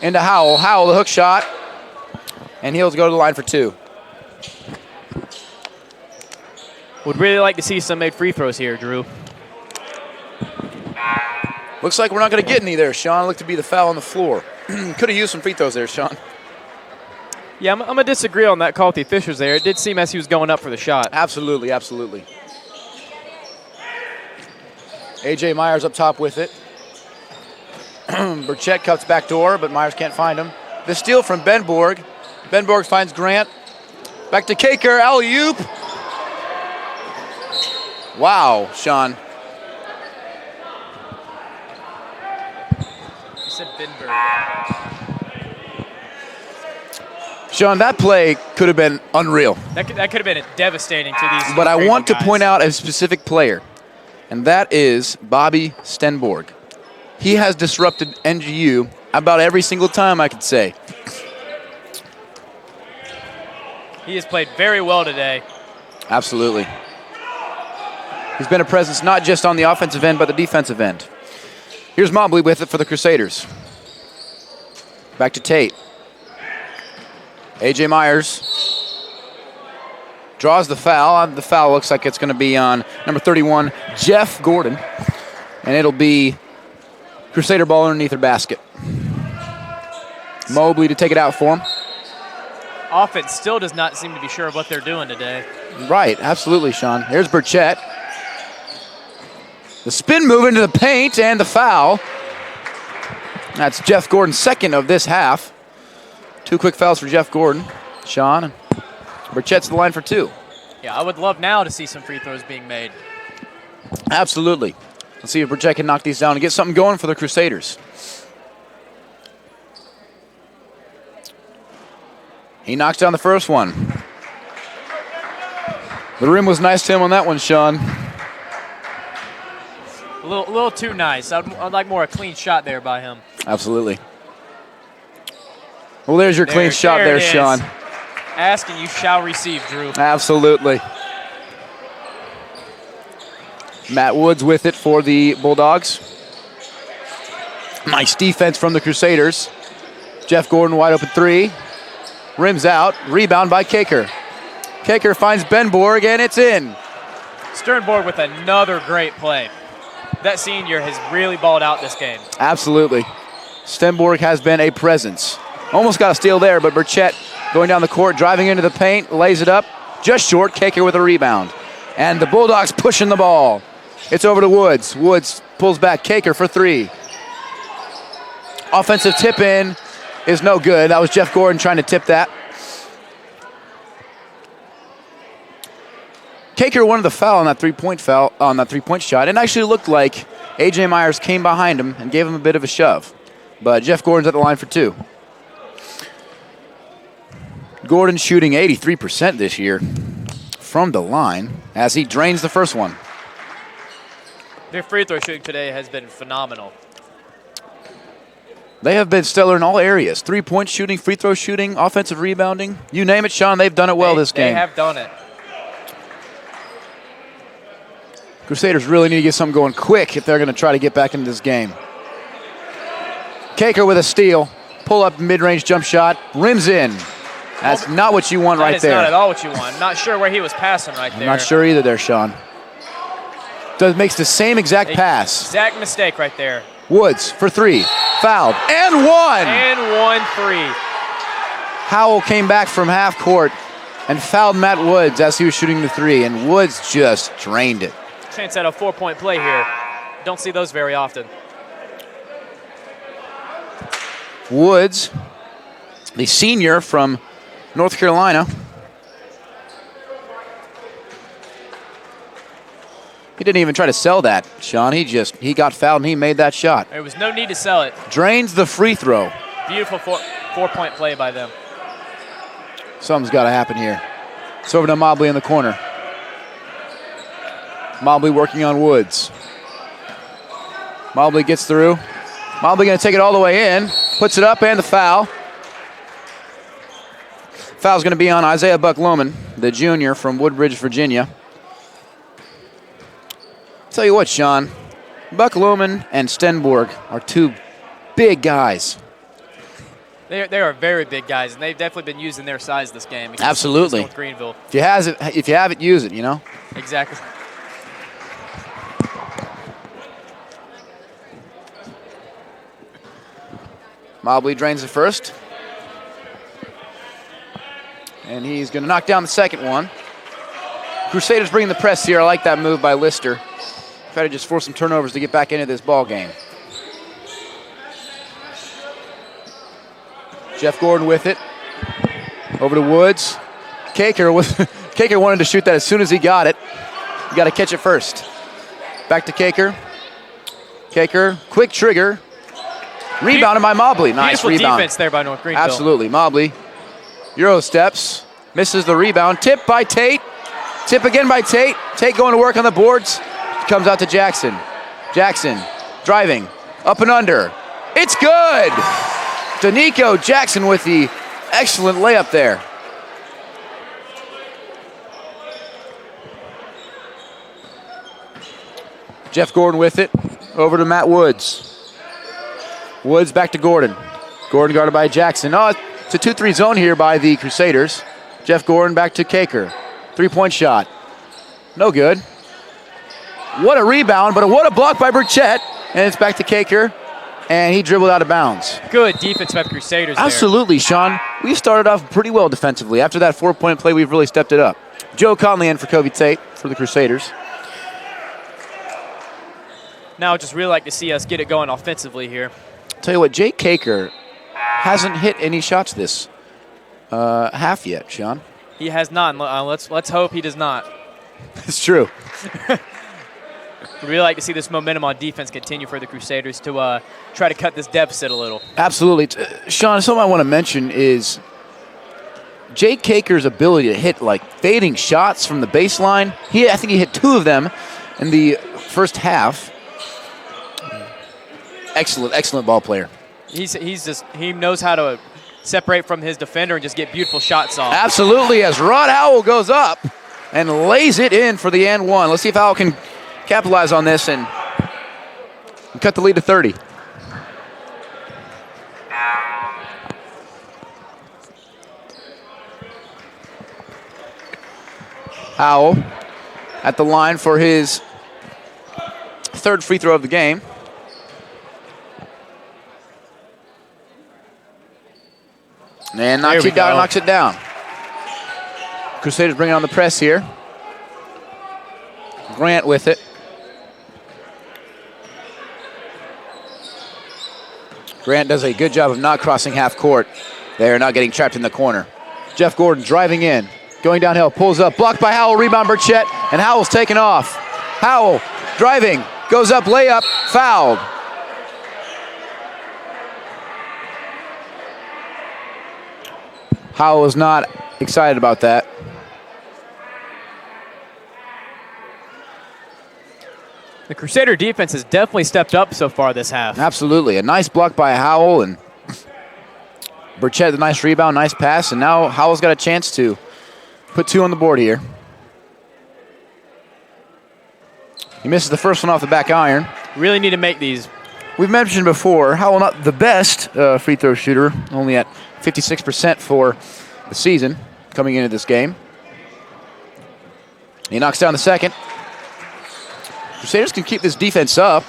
Into Howell. Howell, the hook shot. And he'll go to the line for 2. Would really like to see some made free throws here, Drew. Looks like we're not going to get any there, Sean. Looked to be the foul on the floor. Could have used some free throws there, Sean. Yeah, I'm going to disagree on that call with the officials there. It did seem as he was going up for the shot. Absolutely, absolutely. A.J. Myers up top with it. Burchett cuts back door, but Myers can't find him. The steal from Benborg. Benborg finds Grant. Back to Kaker, alley-oop. Wow, Sean. You said Benborg. Sean, that play could have been unreal. That could have been devastating to these. But I want to guys. point out a specific player, and that is Bobby Stenborg. He has disrupted NGU about every single time, I could say. He has played very well today. Absolutely. He's been a presence not just on the offensive end, but the defensive end. Here's Mobley with it for the Crusaders. Back to Tate. A.J. Myers draws the foul. The foul looks like it's going to be on number 31, Jeff Gordon. And it'll be Crusader ball underneath their basket. Mobley to take it out for him. Offense still does not seem to be sure of what they're doing today. Right, absolutely, Sean. Here's Burchett. The spin move into the paint and the foul. That's Jeff Gordon's second of this half. 2 quick fouls for Jeff Gordon. Sean, and Burchett's the line for 2. Yeah, I would love now to see some free throws being made. Absolutely. Let's see if Burchett can knock these down and get something going for the Crusaders. He knocks down the first one. The rim was nice to him on that one, Sean. A little too nice. I'd like more a clean shot there by him. Absolutely. Well, there's your clean shot there, Sean. Ask and you shall receive, Drew. Absolutely. Matt Woods with it for the Bulldogs. Nice defense from the Crusaders. Jeff Gordon wide open 3. Rims out. Rebound by Kaker. Kaker finds Benborg, and it's in. Sternborg with another great play. That senior has really balled out this game. Absolutely. Stenborg has been a presence. Almost got a steal there, but Burchett going down the court, driving into the paint, lays it up. Just short. Kaker with a rebound. And the Bulldogs pushing the ball. It's over to Woods. Woods pulls back. Kaker for 3. Offensive tip in is no good. That was Jeff Gordon trying to tip that. Kaker wanted the foul on that three-point shot. It actually looked like A.J. Myers came behind him and gave him a bit of a shove. But Jeff Gordon's at the line for 2. Gordon shooting 83% this year from the line as he drains the first one. Their free throw shooting today has been phenomenal. They have been stellar in all areas. 3-point shooting, free throw shooting, offensive rebounding. You name it, Sean, they've done it well this game. They have done it. Crusaders really need to get something going quick if they're going to try to get back into this game. Kaker with a steal. Pull up mid-range jump shot. Rims in. That's not what you want right there. That is not at all what you want. Not sure where he was passing right there. I'm not sure either there, Sean. Makes the same exact pass. Exact mistake right there. Woods for 3. Fouled. And 1. And 1-3. Howell came back from half court and fouled Matt Woods as he was shooting the 3, and Woods just drained it. Chance at a 4-point play here. Don't see those very often. Woods, the senior from North Carolina. He didn't even try to sell that, Sean. He got fouled and he made that shot. There was no need to sell it. Drains the free throw. Beautiful 4-point play by them. Something's got to happen here. It's over to Mobley in the corner. Mobley working on Woods. Mobley gets through. Mobley going to take it all the way in. Puts it up and the foul. Foul's going to be on Isaiah Buck-Loman, the junior from Woodbridge, Virginia. Tell you what, Sean, Buck-Loman and Stenborg are two big guys. They are very big guys, and they've definitely been using their size this game. Absolutely. Greenville. If you have it, use it, you know? Exactly. Mobley drains the first. And he's going to knock down the second one. Crusaders bringing the press here. I like that move by Lister. Try to just force some turnovers to get back into this ball game. Jeff Gordon with it. Over to Woods. Kaker wanted to shoot that as soon as he got it. You got to catch it first. Back to Kaker. Kaker, quick trigger. Rebounded by Mobley. Nice rebound. Beautiful defense there by North Greenville. Absolutely. Mobley. Euro steps. Misses the rebound. Tip by Tate. Tip again by Tate. Tate going to work on the boards. Comes out to Jackson. Jackson driving. Up and under. It's good. Danico Jackson with the excellent layup there. Jeff Gordon with it. Over to Matt Woods. Woods back to Gordon. Gordon guarded by Jackson. Oh, it's a 2-3 zone here by the Crusaders. Jeff Gordon back to Kaker. 3-point shot. No good. What a rebound, but what a block by Burchett. And it's back to Kaker. And he dribbled out of bounds. Good defense by the Crusaders there. Absolutely, Sean. We started off pretty well defensively. After that 4-point play, we've really stepped it up. Joe Conley in for Kobe Tate for the Crusaders. Now I'd just really like to see us get it going offensively here. Tell you what, Jake Kaker hasn't hit any shots this half yet, Sean. He has not. Let's hope he does not. It's true. We'd really like to see this momentum on defense continue for the Crusaders to try to cut this deficit a little. Absolutely. Sean, something I want to mention is Jake Kaker's ability to hit like fading shots from the baseline. I think he hit 2 of them in the first half. Excellent ball player. He knows how to separate from his defender and just get beautiful shots off. Absolutely, as Rod Howell goes up and lays it in for the and one. Let's see if Howell can capitalize on this and cut the lead to 30. Howell at the line for his 3rd free throw of the game. And knocks it down. Crusaders bringing on the press here. Grant with it. Grant does a good job of not crossing half court. They're not getting trapped in the corner. Jeff Gordon driving in. Going downhill, pulls up, blocked by Howell, rebound Burchett, and Howell's taken off. Howell driving, goes up, layup, fouled. Howell was not excited about that. The Crusader defense has definitely stepped up so far this half. Absolutely. A nice block by Howell, and Burchett, a nice rebound, nice pass, and now Howell's got a chance to put 2 on the board here. He misses the first one off the back iron. Really need to make these. We've mentioned before, Howell not the best free throw shooter, only at 56% for the season coming into this game. He knocks down the second. Crusaders can keep this defense up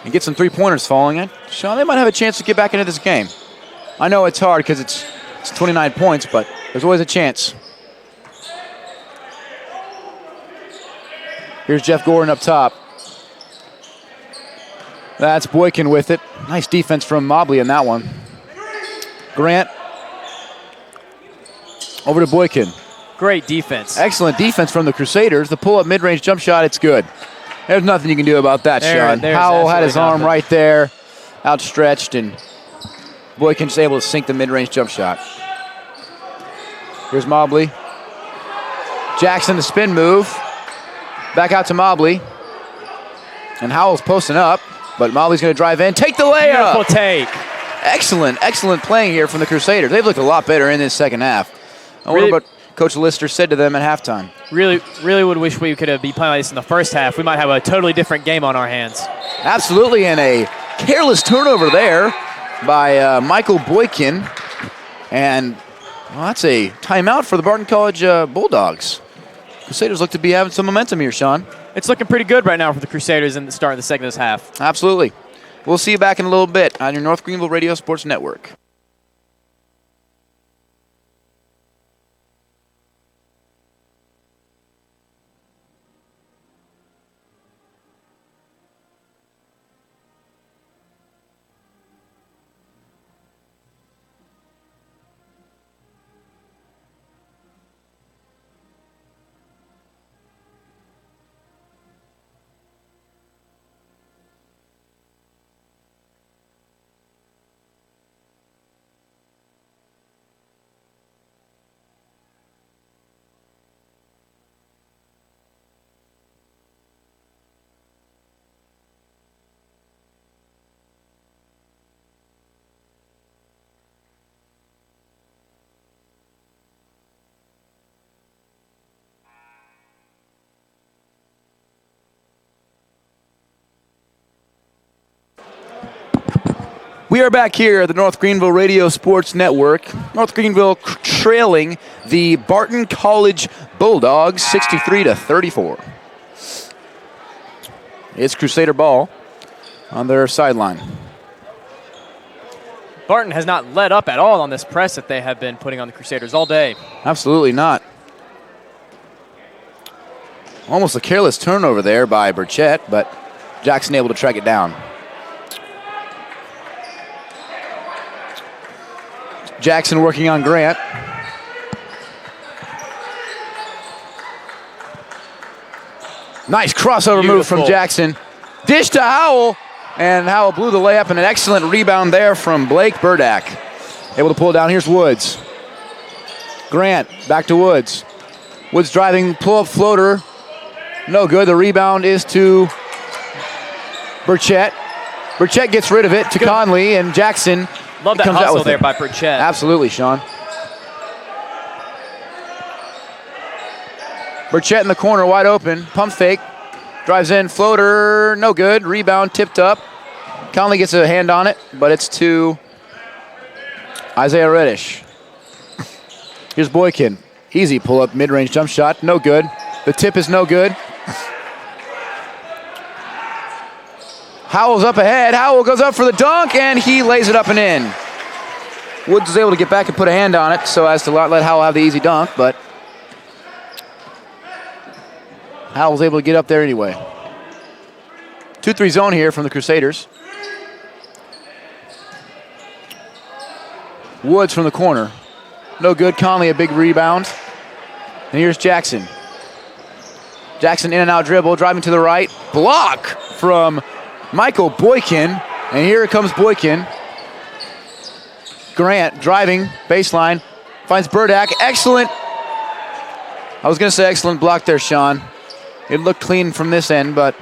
and get some three-pointers falling in. Sean, they might have a chance to get back into this game. I know it's hard because it's 29 points, but there's always a chance. Here's Jeff Gordon up top. That's Boykin with it. Nice defense from Mobley in that one. Grant over to Boykin. Great defense. Excellent defense from the Crusaders. The pull-up mid-range jump shot, it's good. There's nothing you can do about that, Sean. Howell had his arm right there, outstretched, and Boykin's able to sink the mid-range jump shot. Here's Mobley. Jackson, the spin move. Back out to Mobley. And Howell's posting up, but Mobley's going to drive in. Take the layup! Beautiful take. Excellent playing here from the Crusaders. They've looked a lot better in this second half. I wonder what Coach Lister said to them at halftime. Really would wish we could have been playing like this in the first half. We might have a totally different game on our hands. Absolutely, and a careless turnover there by Michael Boykin. And well, that's a timeout for the Barton College Bulldogs. Crusaders look to be having some momentum here, Sean. It's looking pretty good right now for the Crusaders in the start of the second half. Absolutely. We'll see you back in a little bit on your North Greenville Radio Sports Network. We are back here at the North Greenville Radio Sports Network. North Greenville trailing the Barton College Bulldogs 63-34. It's Crusader ball on their sideline. Barton has not let up at all on this press that they have been putting on the Crusaders all day. Absolutely not. Almost a careless turnover there by Burchett, but Jackson able to track it down. Jackson working on Grant. Nice crossover move from Jackson. Dish to Howell, and Howell blew the layup, and an excellent rebound there from Blake Burdak. Able to pull it down. Here's Woods. Grant, back to Woods. Woods driving, pull-up floater. No good. The rebound is to Burchett. Burchett gets rid of it to Conley, and Jackson Love that hustle there by Burchett. Absolutely, Sean. Burchett in the corner, wide open. Pump fake. Drives in, floater, no good. Rebound, tipped up. Conley gets a hand on it, but it's to Isaiah Reddish. Here's Boykin. Easy pull-up, mid-range jump shot, no good. The tip is no good. Howell's up ahead. Howell goes up for the dunk, and he lays it up and in. Woods was able to get back and put a hand on it so as to not let Howell have the easy dunk, but Howell was able to get up there anyway. 2-3 zone here from the Crusaders. Woods from the corner. No good. Conley a big rebound. And here's Jackson. Jackson in and out dribble, driving to the right. Block from Michael Boykin. And here comes Boykin. Grant driving, baseline. Finds Burdak. Excellent. I was going to say excellent block there, Sean. It looked clean from this end, but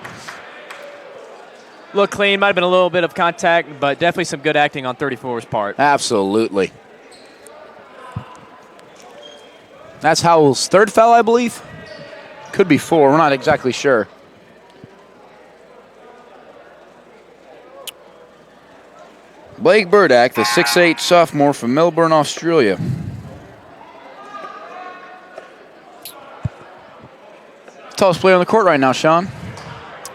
Look clean. Might have been a little bit of contact, but definitely some good acting on 34's part. Absolutely. That's Howell's third foul, I believe. Could be 4. We're not exactly sure. Blake Burdak, the 6'8 sophomore from Melbourne, Australia. Tallest player on the court right now, Sean.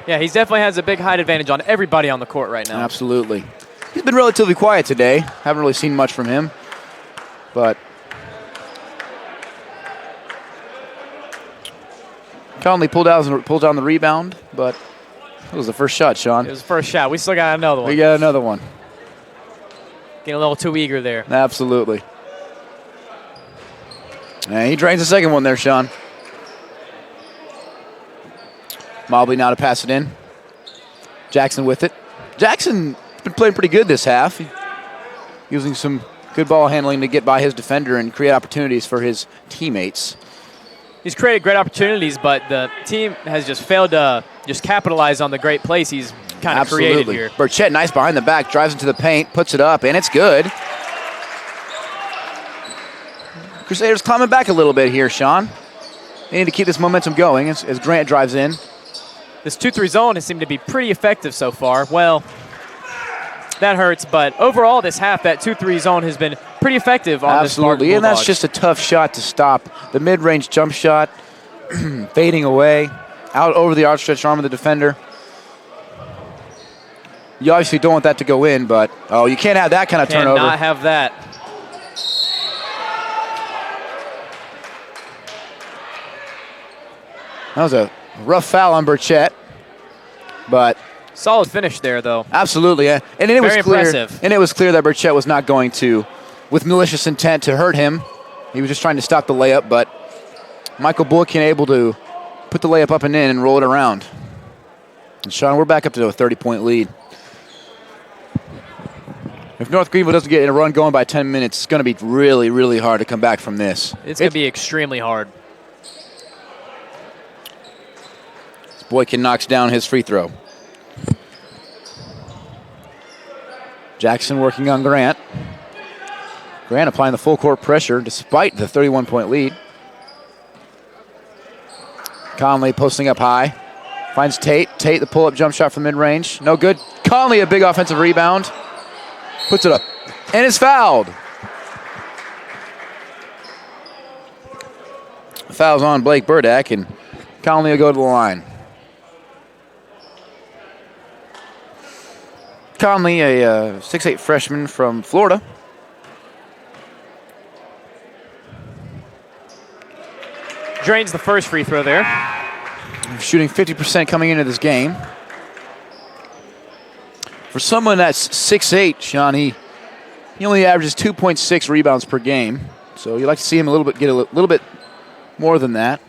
Yeah, he definitely has a big height advantage on everybody on the court right now. Absolutely. He's been relatively quiet today. Haven't really seen much from him. But Conley pulled down the rebound, but it was the first shot, Sean. It was the first shot. We still got another one. We got another one. Getting a little too eager there. Absolutely. And he drains the second one there, Sean. Mobley now to pass it in. Jackson with it. Jackson's been playing pretty good this half. Using some good ball handling to get by his defender and create opportunities for his teammates. He's created great opportunities, but the team has just failed to just capitalize on the great plays he's kind of created here. Burchett, nice behind the back, drives into the paint, puts it up, and it's good. Crusaders climbing back a little bit here, Sean. They need to keep this momentum going as Grant drives in. This 2-3 zone has seemed to be pretty effective so far. Well, that hurts, but overall this half, that 2-3 zone has been pretty effective on this Barton Absolutely, and Bulldogs. that's just a tough shot to stop. The mid-range jump shot, fading away, out over the outstretched arm of the defender. You obviously don't want that to go in, but, oh, you can't have that kind of turnover. Cannot have that. That was a rough foul on Burchett, but Solid finish there, though. absolutely, yeah. And it was Very clear. impressive. And it was clear that Burchett was not going to, with malicious intent to hurt him. He was just trying to stop the layup, but Michael Boykin able to put the layup up and in and roll it around. And Sean, we're back up to a 30-point lead. If North Greenville doesn't get a run going by 10 minutes, it's going to be really, really hard to come back from this. It's going to be extremely hard. Boykin knocks down his free throw. Jackson working on Grant. Grant applying the full court pressure despite the 31-point lead. Conley posting up high. Finds Tate. Tate, the pull-up jump shot from mid-range. No good. Conley, a big offensive rebound. Puts it up. And is fouled. Foul's on Blake Burdak, and Conley will go to the line. Conley, a 6'8 freshman from Florida. Drains the first free throw there. Shooting 50% coming into this game. For someone that's 6'8", Sean, he only averages 2.6 rebounds per game. So you like to see him get a little bit more than that.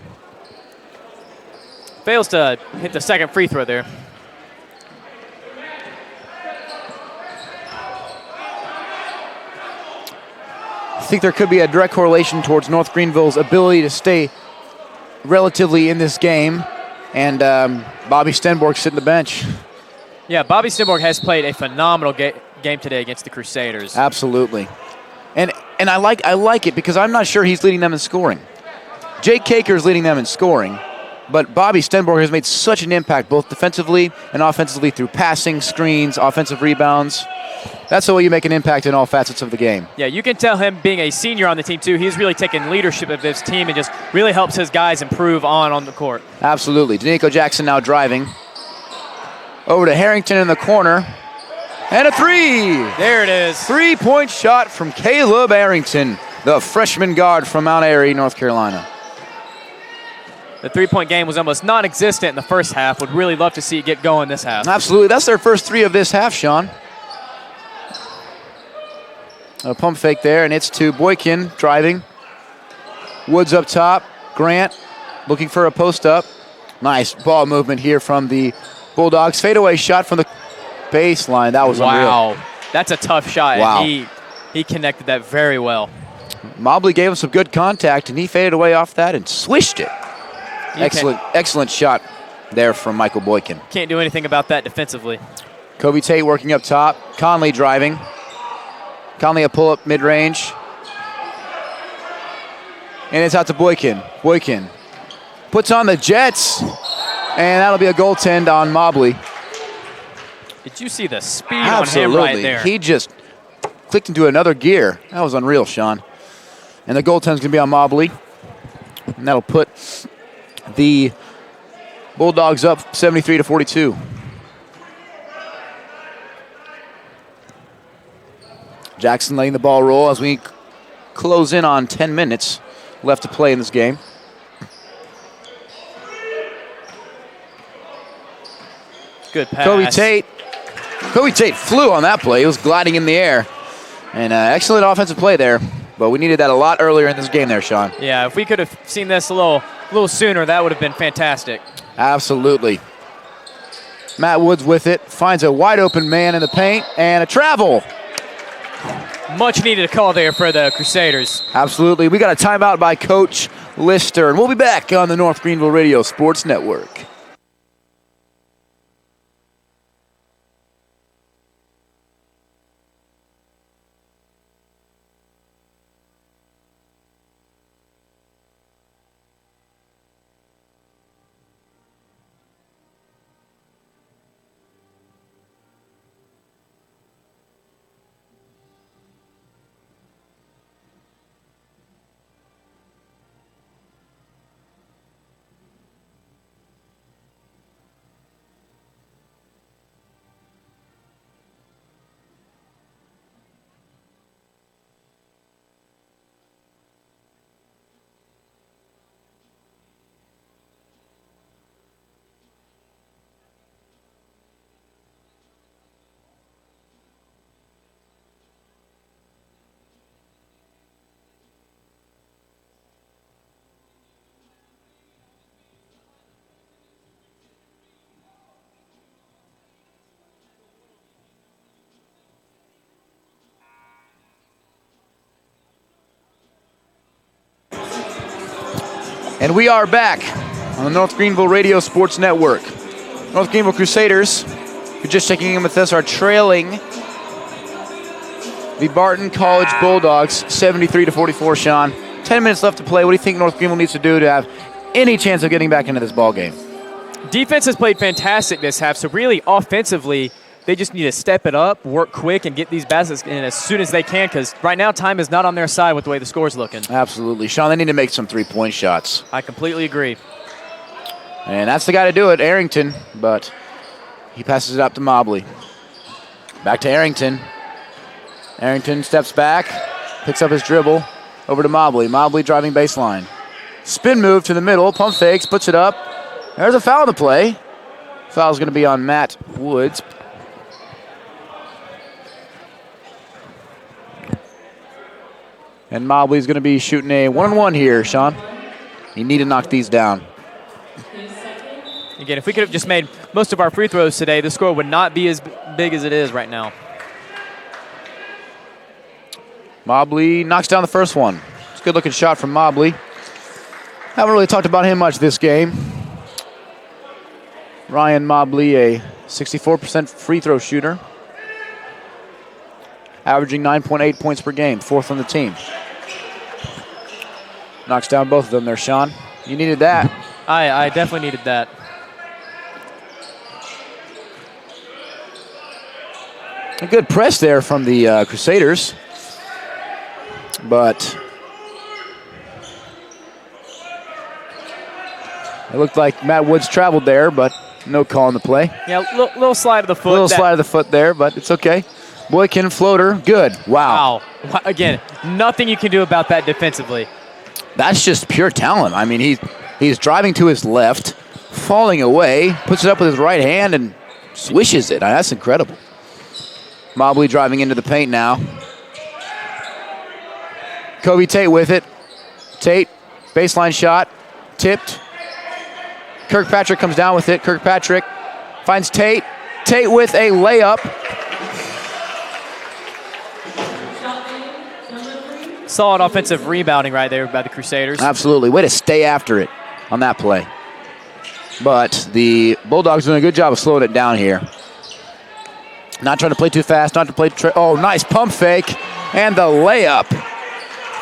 Fails to hit the second free throw there. I think there could be a direct correlation towards North Greenville's ability to stay relatively in this game, and Bobby Stenborg sitting the bench. Yeah, Bobby Stenborg has played a phenomenal game today against the Crusaders. Absolutely, and I like it because I'm not sure he's leading them in scoring. Jake Kaker is leading them in scoring, but Bobby Stenborg has made such an impact both defensively and offensively through passing, screens, offensive rebounds. That's the way you make an impact in all facets of the game. Yeah, you can tell him being a senior on the team, too. He's really taken leadership of this team and just really helps his guys improve on the court. Absolutely. Danico Jackson now driving. Over to Harrington in the corner. And a three. There it is. 3-point shot from Caleb Harrington, the freshman guard from Mount Airy, North Carolina. The three-point game was almost non-existent in the first half. Would really love to see it get going this half. Absolutely. That's their first three of this half, Sean. A pump fake there, and it's to Boykin driving. Woods up top. Grant looking for a post-up. Nice ball movement here from the Bulldogs. Fadeaway shot from the baseline. That was unreal. Wow. That's a tough shot. Wow. And he connected that very well. Mobley gave him some good contact, and he faded away off that and swished it. Excellent shot there from Michael Boykin. Can't do anything about that defensively. Kobe Tate working up top. Conley driving. Conley a pull-up mid-range. And it's out to Boykin. Boykin puts on the Jets. And that'll be a goaltend on Mobley. Did you see the speed Absolutely. on him right there? He just clicked into another gear. That was unreal, Sean. And the goaltend's going to be on Mobley. And that'll put the Bulldogs up 73-42. Jackson letting the ball roll as we close in on 10 minutes left to play in this game. Good pass. Kobe Tate flew on that play. He was gliding in the air. And excellent offensive play there. But we needed that a lot earlier in this game there, Sean. Yeah, if we could have seen this a little sooner, that would have been fantastic. Absolutely. Matt Woods with it. Finds a wide open man in the paint. And a travel. Much needed a call there for the Crusaders. Absolutely. We got a timeout by Coach Lister. And we'll be back on the North Greenville Radio Sports Network. And we are back on the North Greenville Radio Sports Network. North Greenville Crusaders, who just checking in with us, are trailing the Barton College Bulldogs 73-44, Sean. 10 minutes left to play. What do you think North Greenville needs to do to have any chance of getting back into this ball game? Defense has played fantastic this half, so really offensively, they just need to step it up, work quick, and get these baskets in as soon as they can, because right now time is not on their side with the way the score's looking. Absolutely. Sean, they need to make some three-point shots. I completely agree. And that's the guy to do it, Arrington, but he passes it up to Mobley. Back to Arrington. Arrington steps back, picks up his dribble, over to Mobley. Mobley driving baseline. Spin move to the middle, pump fakes, puts it up. There's a foul in the play. Foul's going to be on Matt Woods. And Mobley's going to be shooting a one-on-one here, Sean. You need to knock these down. Again, if we could have just made most of our free throws today, the score would not be as big as it is right now. Mobley knocks down the first one. It's a good-looking shot from Mobley. Haven't really talked about him much this game. Ryan Mobley, a 64% free throw shooter. Averaging 9.8 points per game, fourth on the team. Knocks down both of them there, Sean. You needed that. I definitely needed that. A good press there from the Crusaders. But it looked like Matt Woods traveled there, but no call on the play. Yeah, little slide of the foot. Little slide of the foot there, but it's okay. Boykin floater, good. Wow. Again, nothing you can do about that defensively. That's just pure talent. I mean, he's driving to his left, falling away, puts it up with his right hand, and swishes it. That's incredible. Mobley driving into the paint now. Kobe Tate with it. Tate, baseline shot, tipped. Kirkpatrick comes down with it. Kirkpatrick finds Tate. Tate with a layup. Solid offensive rebounding right there by the Crusaders. Absolutely. Way to stay after it on that play. But the Bulldogs doing a good job of slowing it down here. Not trying to play too fast, not to play. Oh, nice pump fake. And the layup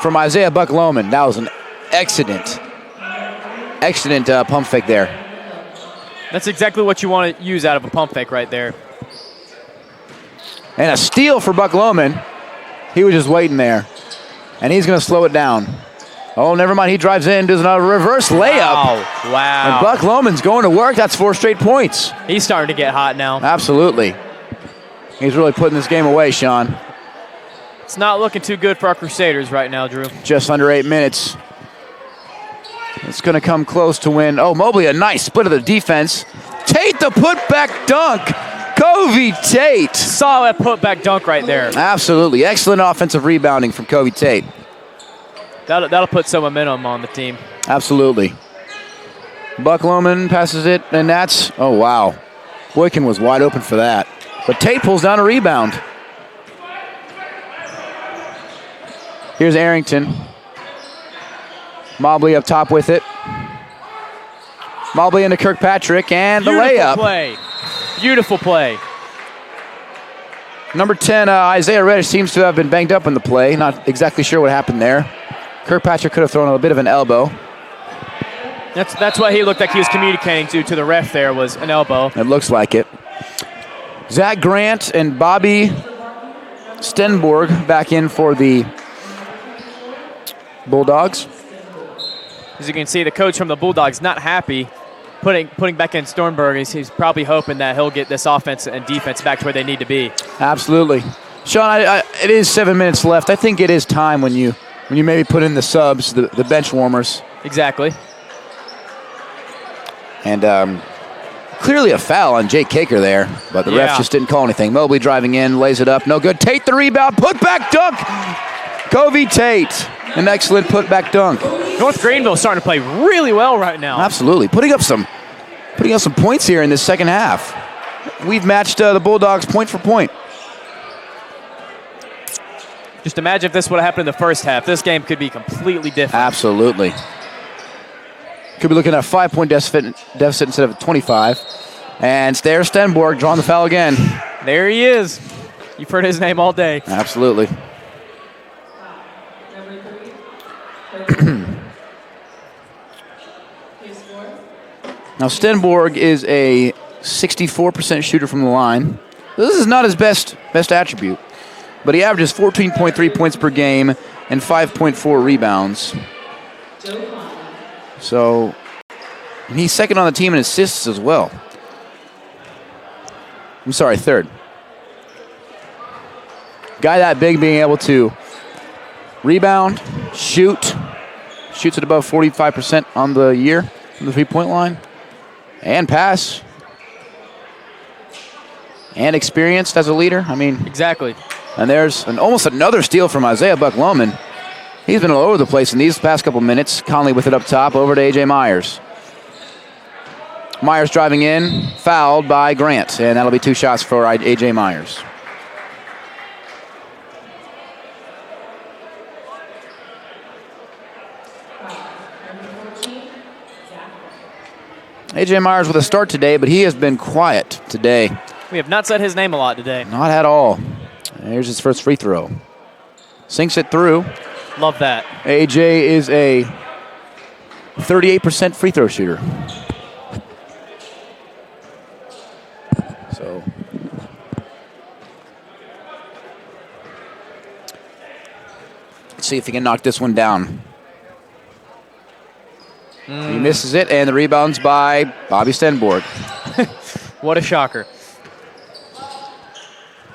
from Isaiah Buck Lohman. That was an excellent pump fake there. That's exactly what you want to use out of a pump fake right there. And a steal for Buck Lohman. He was just waiting there. And he's going to slow it down. Oh, never mind. He drives in, does a reverse layup. Wow. And Buck Lohman's going to work. That's 4 straight points. He's starting to get hot now. Absolutely. He's really putting this game away, Sean. It's not looking too good for our Crusaders right now, Drew. Just under 8 minutes. It's going to come close to win. Oh, Mobley, a nice split of the defense. Tate, the putback dunk. Covey Tate. Solid putback dunk right there. Absolutely. Excellent offensive rebounding from Covey Tate. That'll put some momentum on the team. Absolutely. Buck Lohman passes it, and that's, oh, wow. Boykin was wide open for that. But Tate pulls down a rebound. Here's Arrington. Mobley up top with it. Mobley into Kirkpatrick, and the layup. Beautiful play. Number 10, Isaiah Reddish seems to have been banged up in the play. Not exactly sure what happened there. Kirkpatrick could have thrown a bit of an elbow. That's what he looked like he was communicating to the ref there, was an elbow. It looks like it. Zach Grant and Bobby Stenborg back in for the Bulldogs. As you can see, the coach from the Bulldogs not happy putting back in Stormberg. He's probably hoping that he'll get this offense and defense back to where they need to be. Absolutely. Sean, it is 7 minutes left. I think it is time when you maybe put in the subs, the bench warmers. Exactly. And clearly a foul on Jake Kaker there, but the ref just didn't call anything. Mobley driving in, lays it up, no good. Tate the rebound, putback dunk. Covey Tate, an excellent putback dunk. North Greenville starting to play really well right now. Absolutely, putting up some points here in this second half. We've matched the Bulldogs point for point. Just imagine if this would have happened in the first half. This game could be completely different. Absolutely. Could be looking at a 5-point deficit instead of 25. And there's Stenborg drawing the foul again. There he is. You've heard his name all day. Absolutely. Now Stenborg is a 64% shooter from the line. This is not his best attribute, but he averages 14.3 points per game and 5.4 rebounds. So he's second on the team in assists as well. I'm sorry, third. Guy that big being able to rebound, shoots at above 45% on the year from the three-point line, and pass, and experienced as a leader. I mean, exactly. And there's almost another steal from Isaiah Buck Lohman. He's been all over the place in these past couple minutes. Conley with it up top, over to A.J. Myers. Myers driving in, fouled by Grant, and that'll be 2 shots for A.J. Myers. A.J. Myers with a start today, but he has been quiet today. We have not said his name a lot today. Not at all. Here's his first free throw. Sinks it through. Love that. AJ is a 38% free throw shooter. So let's see if he can knock this one down. He misses it, and the rebound's by Bobby Stenborg. What a shocker.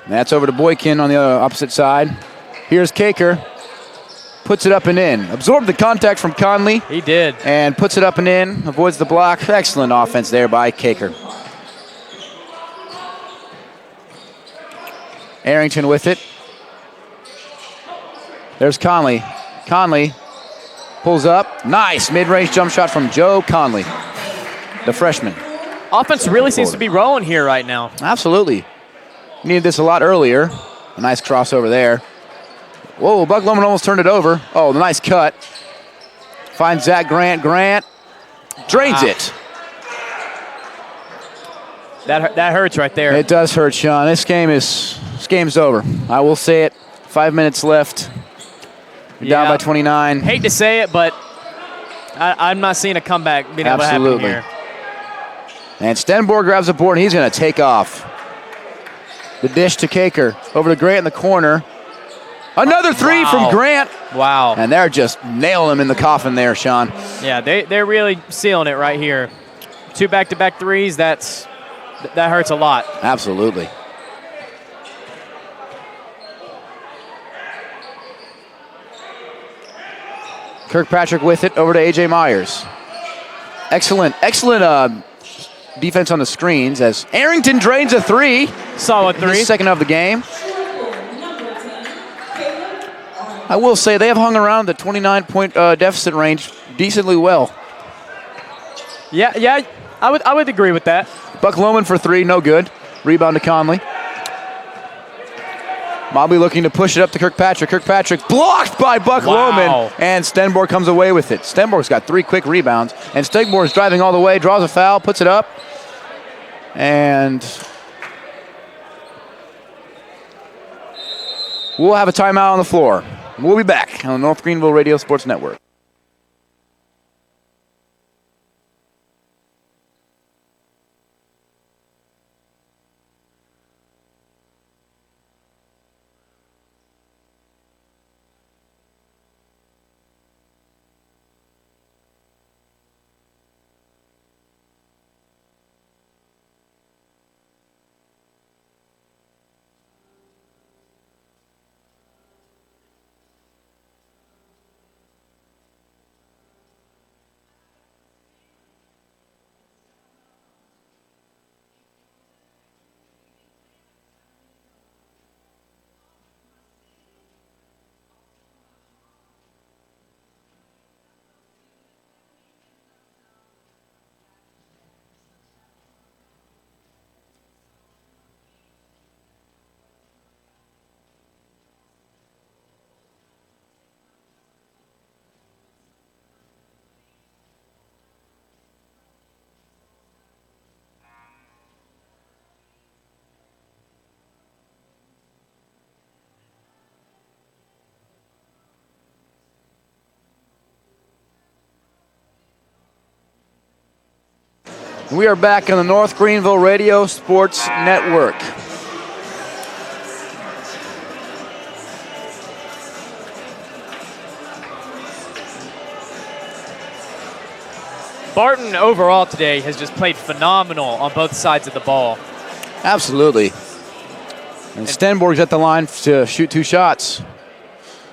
And that's over to Boykin on the opposite side. Here's Kaker. Puts it up and in. Absorbed the contact from Conley. He did. And puts it up and in. Avoids the block. Excellent offense there by Kaker. Arrington with it. There's Conley. Conley pulls up. Nice mid-range jump shot from Joe Conley, the freshman. Offense really seems to be rolling here right now. Absolutely. Needed this a lot earlier. A nice crossover there. Whoa, Buck Lohman almost turned it over. Oh, the nice cut. Finds Zach Grant. Grant drains it. That hurts right there. It does hurt, Sean. This game's over. I will say it. 5 minutes left. You're down by 29. Hate to say it, but I'm not seeing a comeback being able to happen here. And Stenborg grabs the board, and he's going to take off. The dish to Kaker. Over to Grant in the corner. Another three from Grant. Wow. And they're just nailing him in the coffin there, Sean. Yeah, they're really sealing it right here. 2 back-to-back threes, that hurts a lot. Absolutely. Kirkpatrick with it, over to A.J. Myers. Excellent defense on the screens as Arrington drains a three. Solid three. His second of the game. I will say they have hung around the 29-point deficit range decently well. Yeah, I would agree with that. Buck Lohman for three, no good. Rebound to Conley. Mobley looking to push it up to Kirkpatrick. Kirkpatrick blocked by Buck Lohman, and Stenborg comes away with it. Stenborg's got 3 quick rebounds, and Stenborg's driving all the way, draws a foul, puts it up, and we'll have a timeout on the floor. We'll be back on the North Greenville Radio Sports Network. We are back on the North Greenville Radio Sports Network. Barton overall today has just played phenomenal on both sides of the ball. Absolutely. And Stenborg's at the line to shoot 2 shots.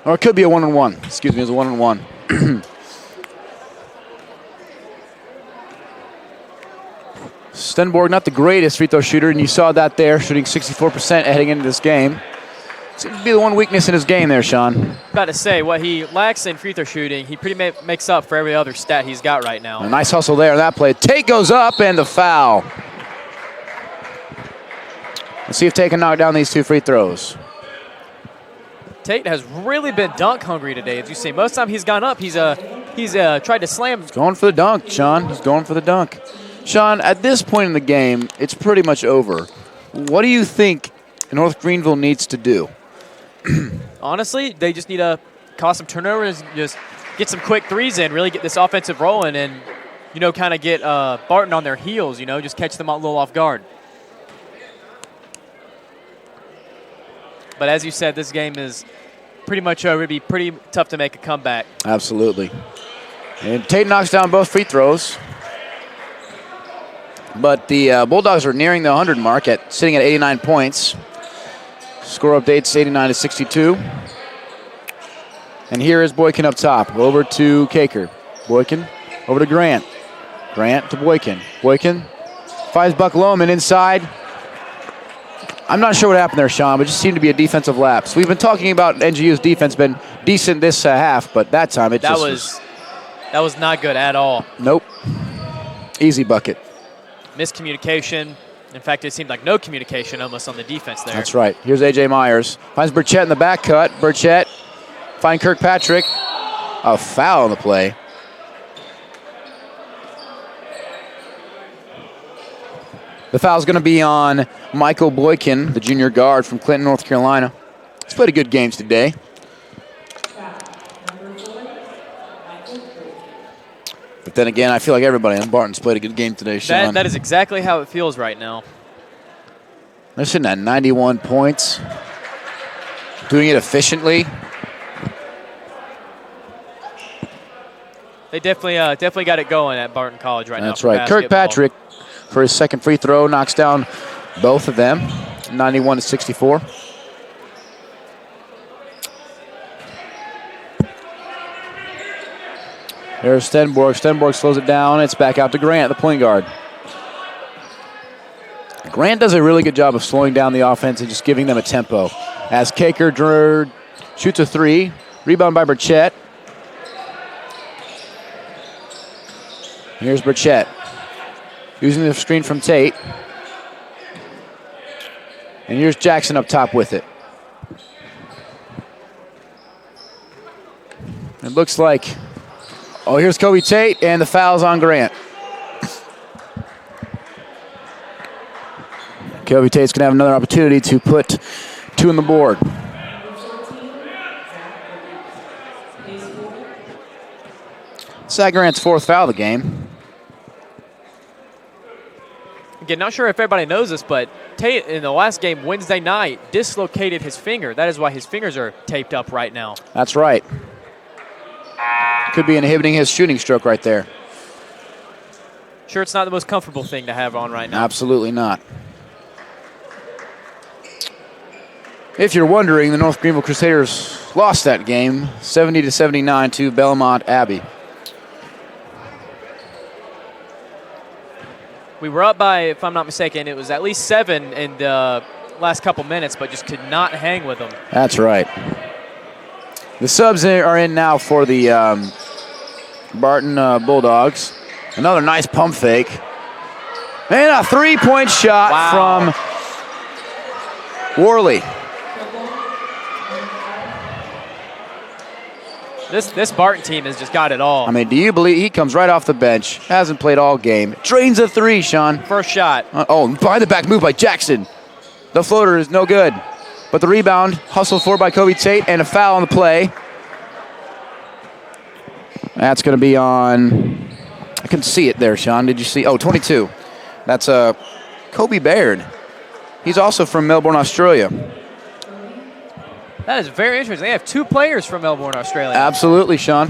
Or it could be a 1-on-1. Excuse me, it's a 1-on-1. Stenborg, not the greatest free throw shooter, and you saw that there, shooting 64% heading into this game. Seems to be the one weakness in his game there, Sean. About to say, what he lacks in free throw shooting, he pretty makes up for every other stat he's got right now. A nice hustle there on that play. Tate goes up, and the foul. Let's see if Tate can knock down these 2 free throws. Tate has really been dunk hungry today. As you say, most of the time he's gone up, he's tried to slam. He's going for the dunk, Sean. He's going for the dunk. Sean, at this point in the game, it's pretty much over. What do you think North Greenville needs to do? Honestly, they just need to cause some turnovers, just get some quick threes in, really get this offensive rolling, and, kind of get Barton on their heels, just catch them a little off guard. But as you said, this game is pretty much over. It'd be pretty tough to make a comeback. Absolutely. And Tate knocks down both free throws. But the Bulldogs are nearing the 100 mark, sitting at 89 points. Score updates 89 to 62. And here is Boykin up top. Over to Kaker. Boykin over to Grant. Grant to Boykin. Boykin finds Buck Lohman inside. I'm not sure what happened there, Sean, but it just seemed to be a defensive lapse. We've been talking about NGU's defense been decent this half, but that time that was not good at all. Nope. Easy bucket. Miscommunication. In fact, it seemed like no communication almost on the defense there. That's right. Here's A.J. Myers. Finds Burchett in the back cut. Burchett finds Kirkpatrick. A foul on the play. The foul's going to be on Michael Boykin, the junior guard from Clinton, North Carolina. He's played a good games today. But then again, I feel like everybody on Barton's played a good game today, Sean. That is exactly how it feels right now. They're sitting at 91 points. Doing it efficiently. They definitely got it going at Barton College right now. That's right. Kirkpatrick, for his second free throw, knocks down both of them, 91-64. There's Stenborg. Stenborg slows it down. It's back out to Grant, the point guard. Grant does a really good job of slowing down the offense and just giving them a tempo. As Kaker shoots a three. Rebound by Burchett. Here's Burchett. Using the screen from Tate. And here's Jackson up top with it. It looks like... Oh, here's Kobe Tate, and the foul's on Grant. Kobe Tate's going to have another opportunity to put two on the board. Zach Grant's fourth foul of the game. Again, not sure if everybody knows this, but Tate in the last game Wednesday night dislocated his finger. That is why his fingers are taped up right now. That's right. Could be inhibiting his shooting stroke right there. Sure, it's not the most comfortable thing to have on right now. Absolutely not. If you're wondering, the North Greenville Crusaders lost that game 70-79 to Belmont Abbey. We were up by, if I'm not mistaken, it was at least 7 in the last couple minutes, but just could not hang with them. That's right. The subs are in now for the Barton Bulldogs. Another nice pump fake. And a three-point shot from Worley. This Barton team has just got it all. I mean, do you believe he comes right off the bench, hasn't played all game, drains a three, Sean. First shot. Behind the back move by Jackson. The floater is no good. But the rebound, hustled for by Kobe Tate, and a foul on the play. That's going to be on, I couldn't see it there, Sean. Did you see? 22. That's Kobe Baird. He's also from Melbourne, Australia. That is very interesting. They have 2 players from Melbourne, Australia. Absolutely, Sean.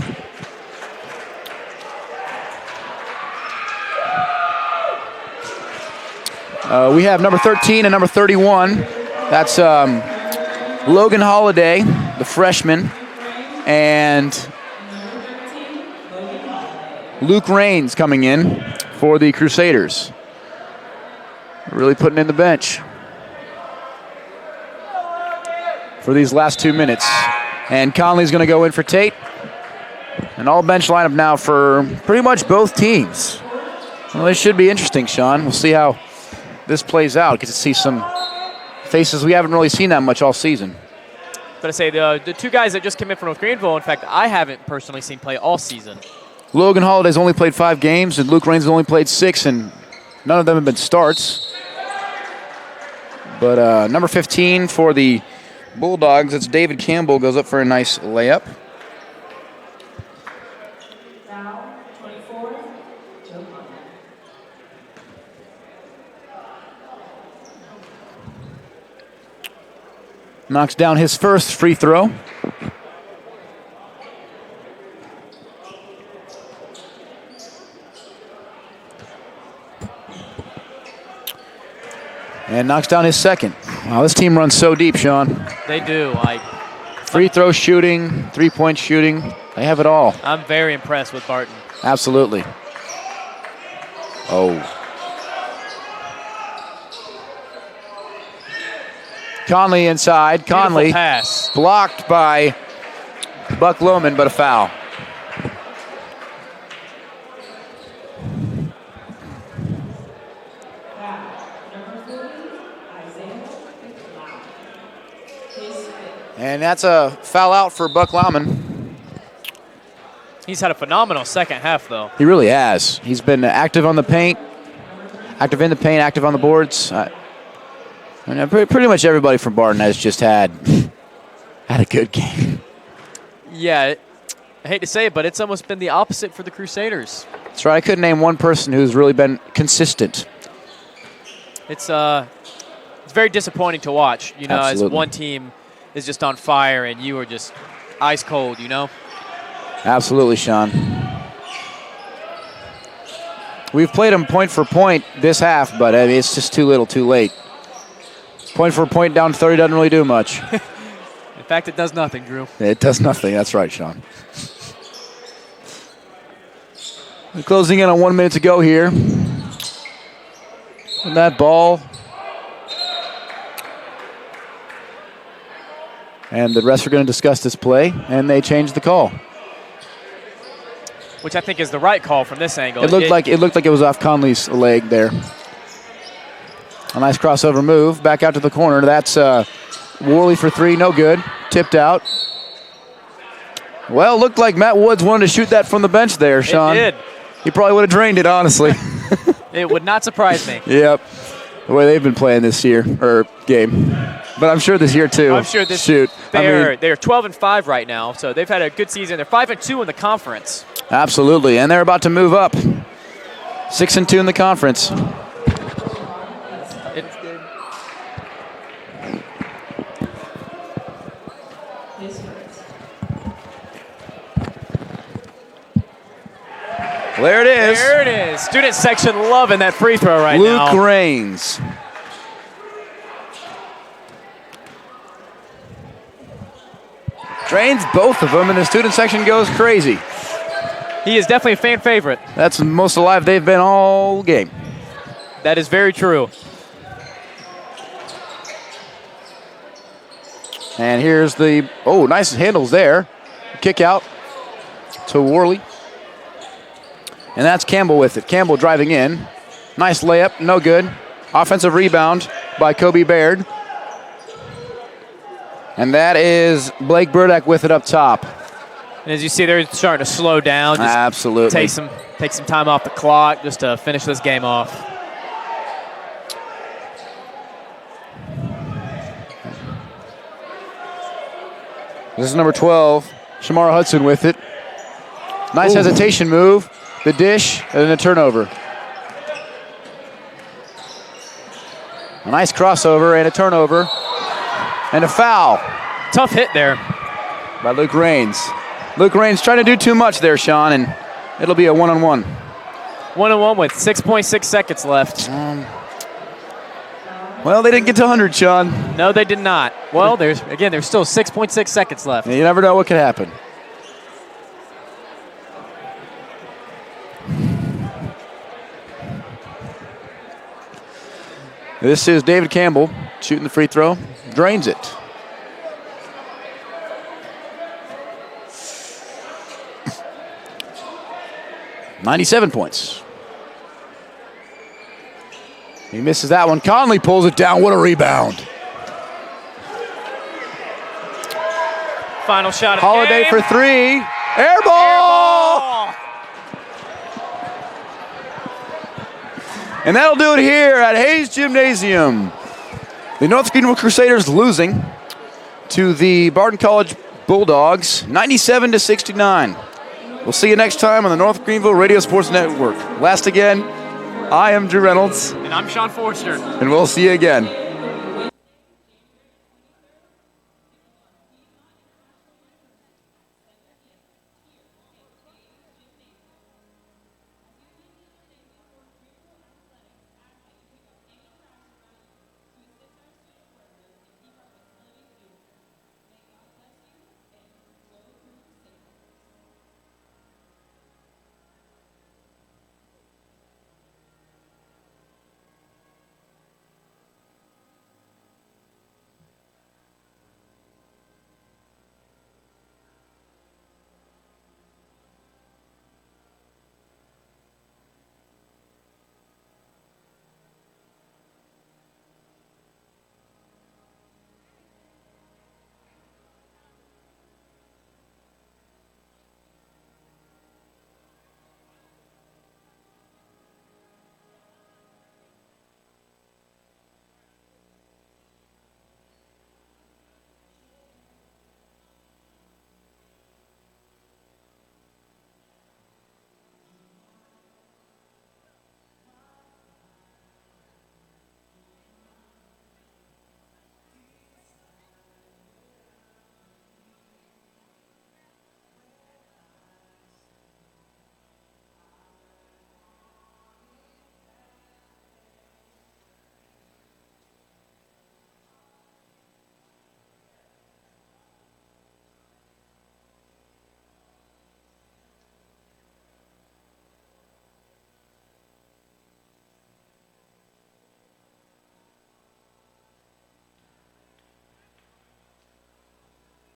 We have number 13 and number 31. That's Logan Holiday, the freshman, and Luke Raines coming in for the Crusaders. Really putting in the bench for these last 2 minutes. And Conley's going to go in for Tate. An all-bench lineup now for pretty much both teams. Well, this should be interesting, Sean. We'll see how this plays out. Get to see some faces we haven't really seen that much all season. But I say the 2 guys that just came in from North Greenville, in fact, I haven't personally seen play all season. Logan Holiday's only played 5 games, and Luke Raines has only played 6, and none of them have been starts. But number 15 for the Bulldogs, it's David Campbell, goes up for a nice layup. Knocks down his first free throw. And knocks down his second. Wow, this team runs so deep, Sean. They do. Free throw shooting, three-point shooting. They have it all. I'm very impressed with Barton. Absolutely. Conley inside. Conley pass. Blocked by Buck Lohman, but a foul. And that's a foul out for Buck Lohman. He's had a phenomenal second half, though. He really has. He's been active on the paint, Active in the paint, active on the boards. Pretty much everybody from Barton has just had a good game. Yeah, I hate to say it, but it's almost been the opposite for the Crusaders. That's right. I couldn't name one person who's really been consistent. It's very disappointing to watch, you know, Absolutely. as one team is just on fire and you are just ice cold, you know? Absolutely, Sean. We've played them point for point this half, but I mean, it's just too little, too late. Point for point down 30 doesn't really do much. In fact, it does nothing, Drew. It does nothing. That's right, Sean. We're closing in on 1 minute to go here. And that ball. And the refs are going to discuss this play, and they changed the call. Which I think is the right call from this angle. It looked like it was off Conley's leg there. A nice crossover move back out to the corner. That's Worley for three, no good. Tipped out. Well, looked like Matt Woods wanted to shoot that from the bench there, Sean. It did. He probably would have drained it, honestly. It would not surprise me. Yep. The way they've been playing this year or game, but I'm sure this year too. I'm sure this. Shoot. They're 12-5 right now, so they've had a good season. They're 5-2 in the conference. Absolutely, and they're about to move up. 6-2 in the conference. Well, there it is. There it is. Student section loving that free throw right now. Luke Raines. Drains both of them, and the student section goes crazy. He is definitely a fan favorite. That's the most alive they've been all game. That is very true. And here's the, nice handles there. Kick out to Worley. And that's Campbell with it. Campbell driving in. Nice layup, no good. Offensive rebound by Kobe Baird. And that is Blake Burdak with it up top. And as you see, they're starting to slow down. Just Absolutely. take some time off the clock just to finish this game off. This is number 12, Shamara Hudson with it. Nice hesitation move. The dish and then a turnover. A nice crossover and a turnover. And a foul. Tough hit there. By Luke Raines. Luke Raines trying to do too much there, Sean, and it'll be a one-on-one. 1-on-1 with 6.6 seconds left. Well, they didn't get to 100, Sean. No, they did not. Well, there's still 6.6 seconds left. You never know what could happen. This is David Campbell shooting the free throw. Drains it. .97 points. He misses that one. Conley pulls it down. What a rebound. Final shot of Holiday the game. for three. Air ball! And that'll do it here at Hayes Gymnasium. The North Greenville Crusaders losing to the Barton College Bulldogs, 97-69. We'll see you next time on the North Greenville Radio Sports Network. Last again, I am Drew Reynolds. And I'm Sean Forster. And we'll see you again.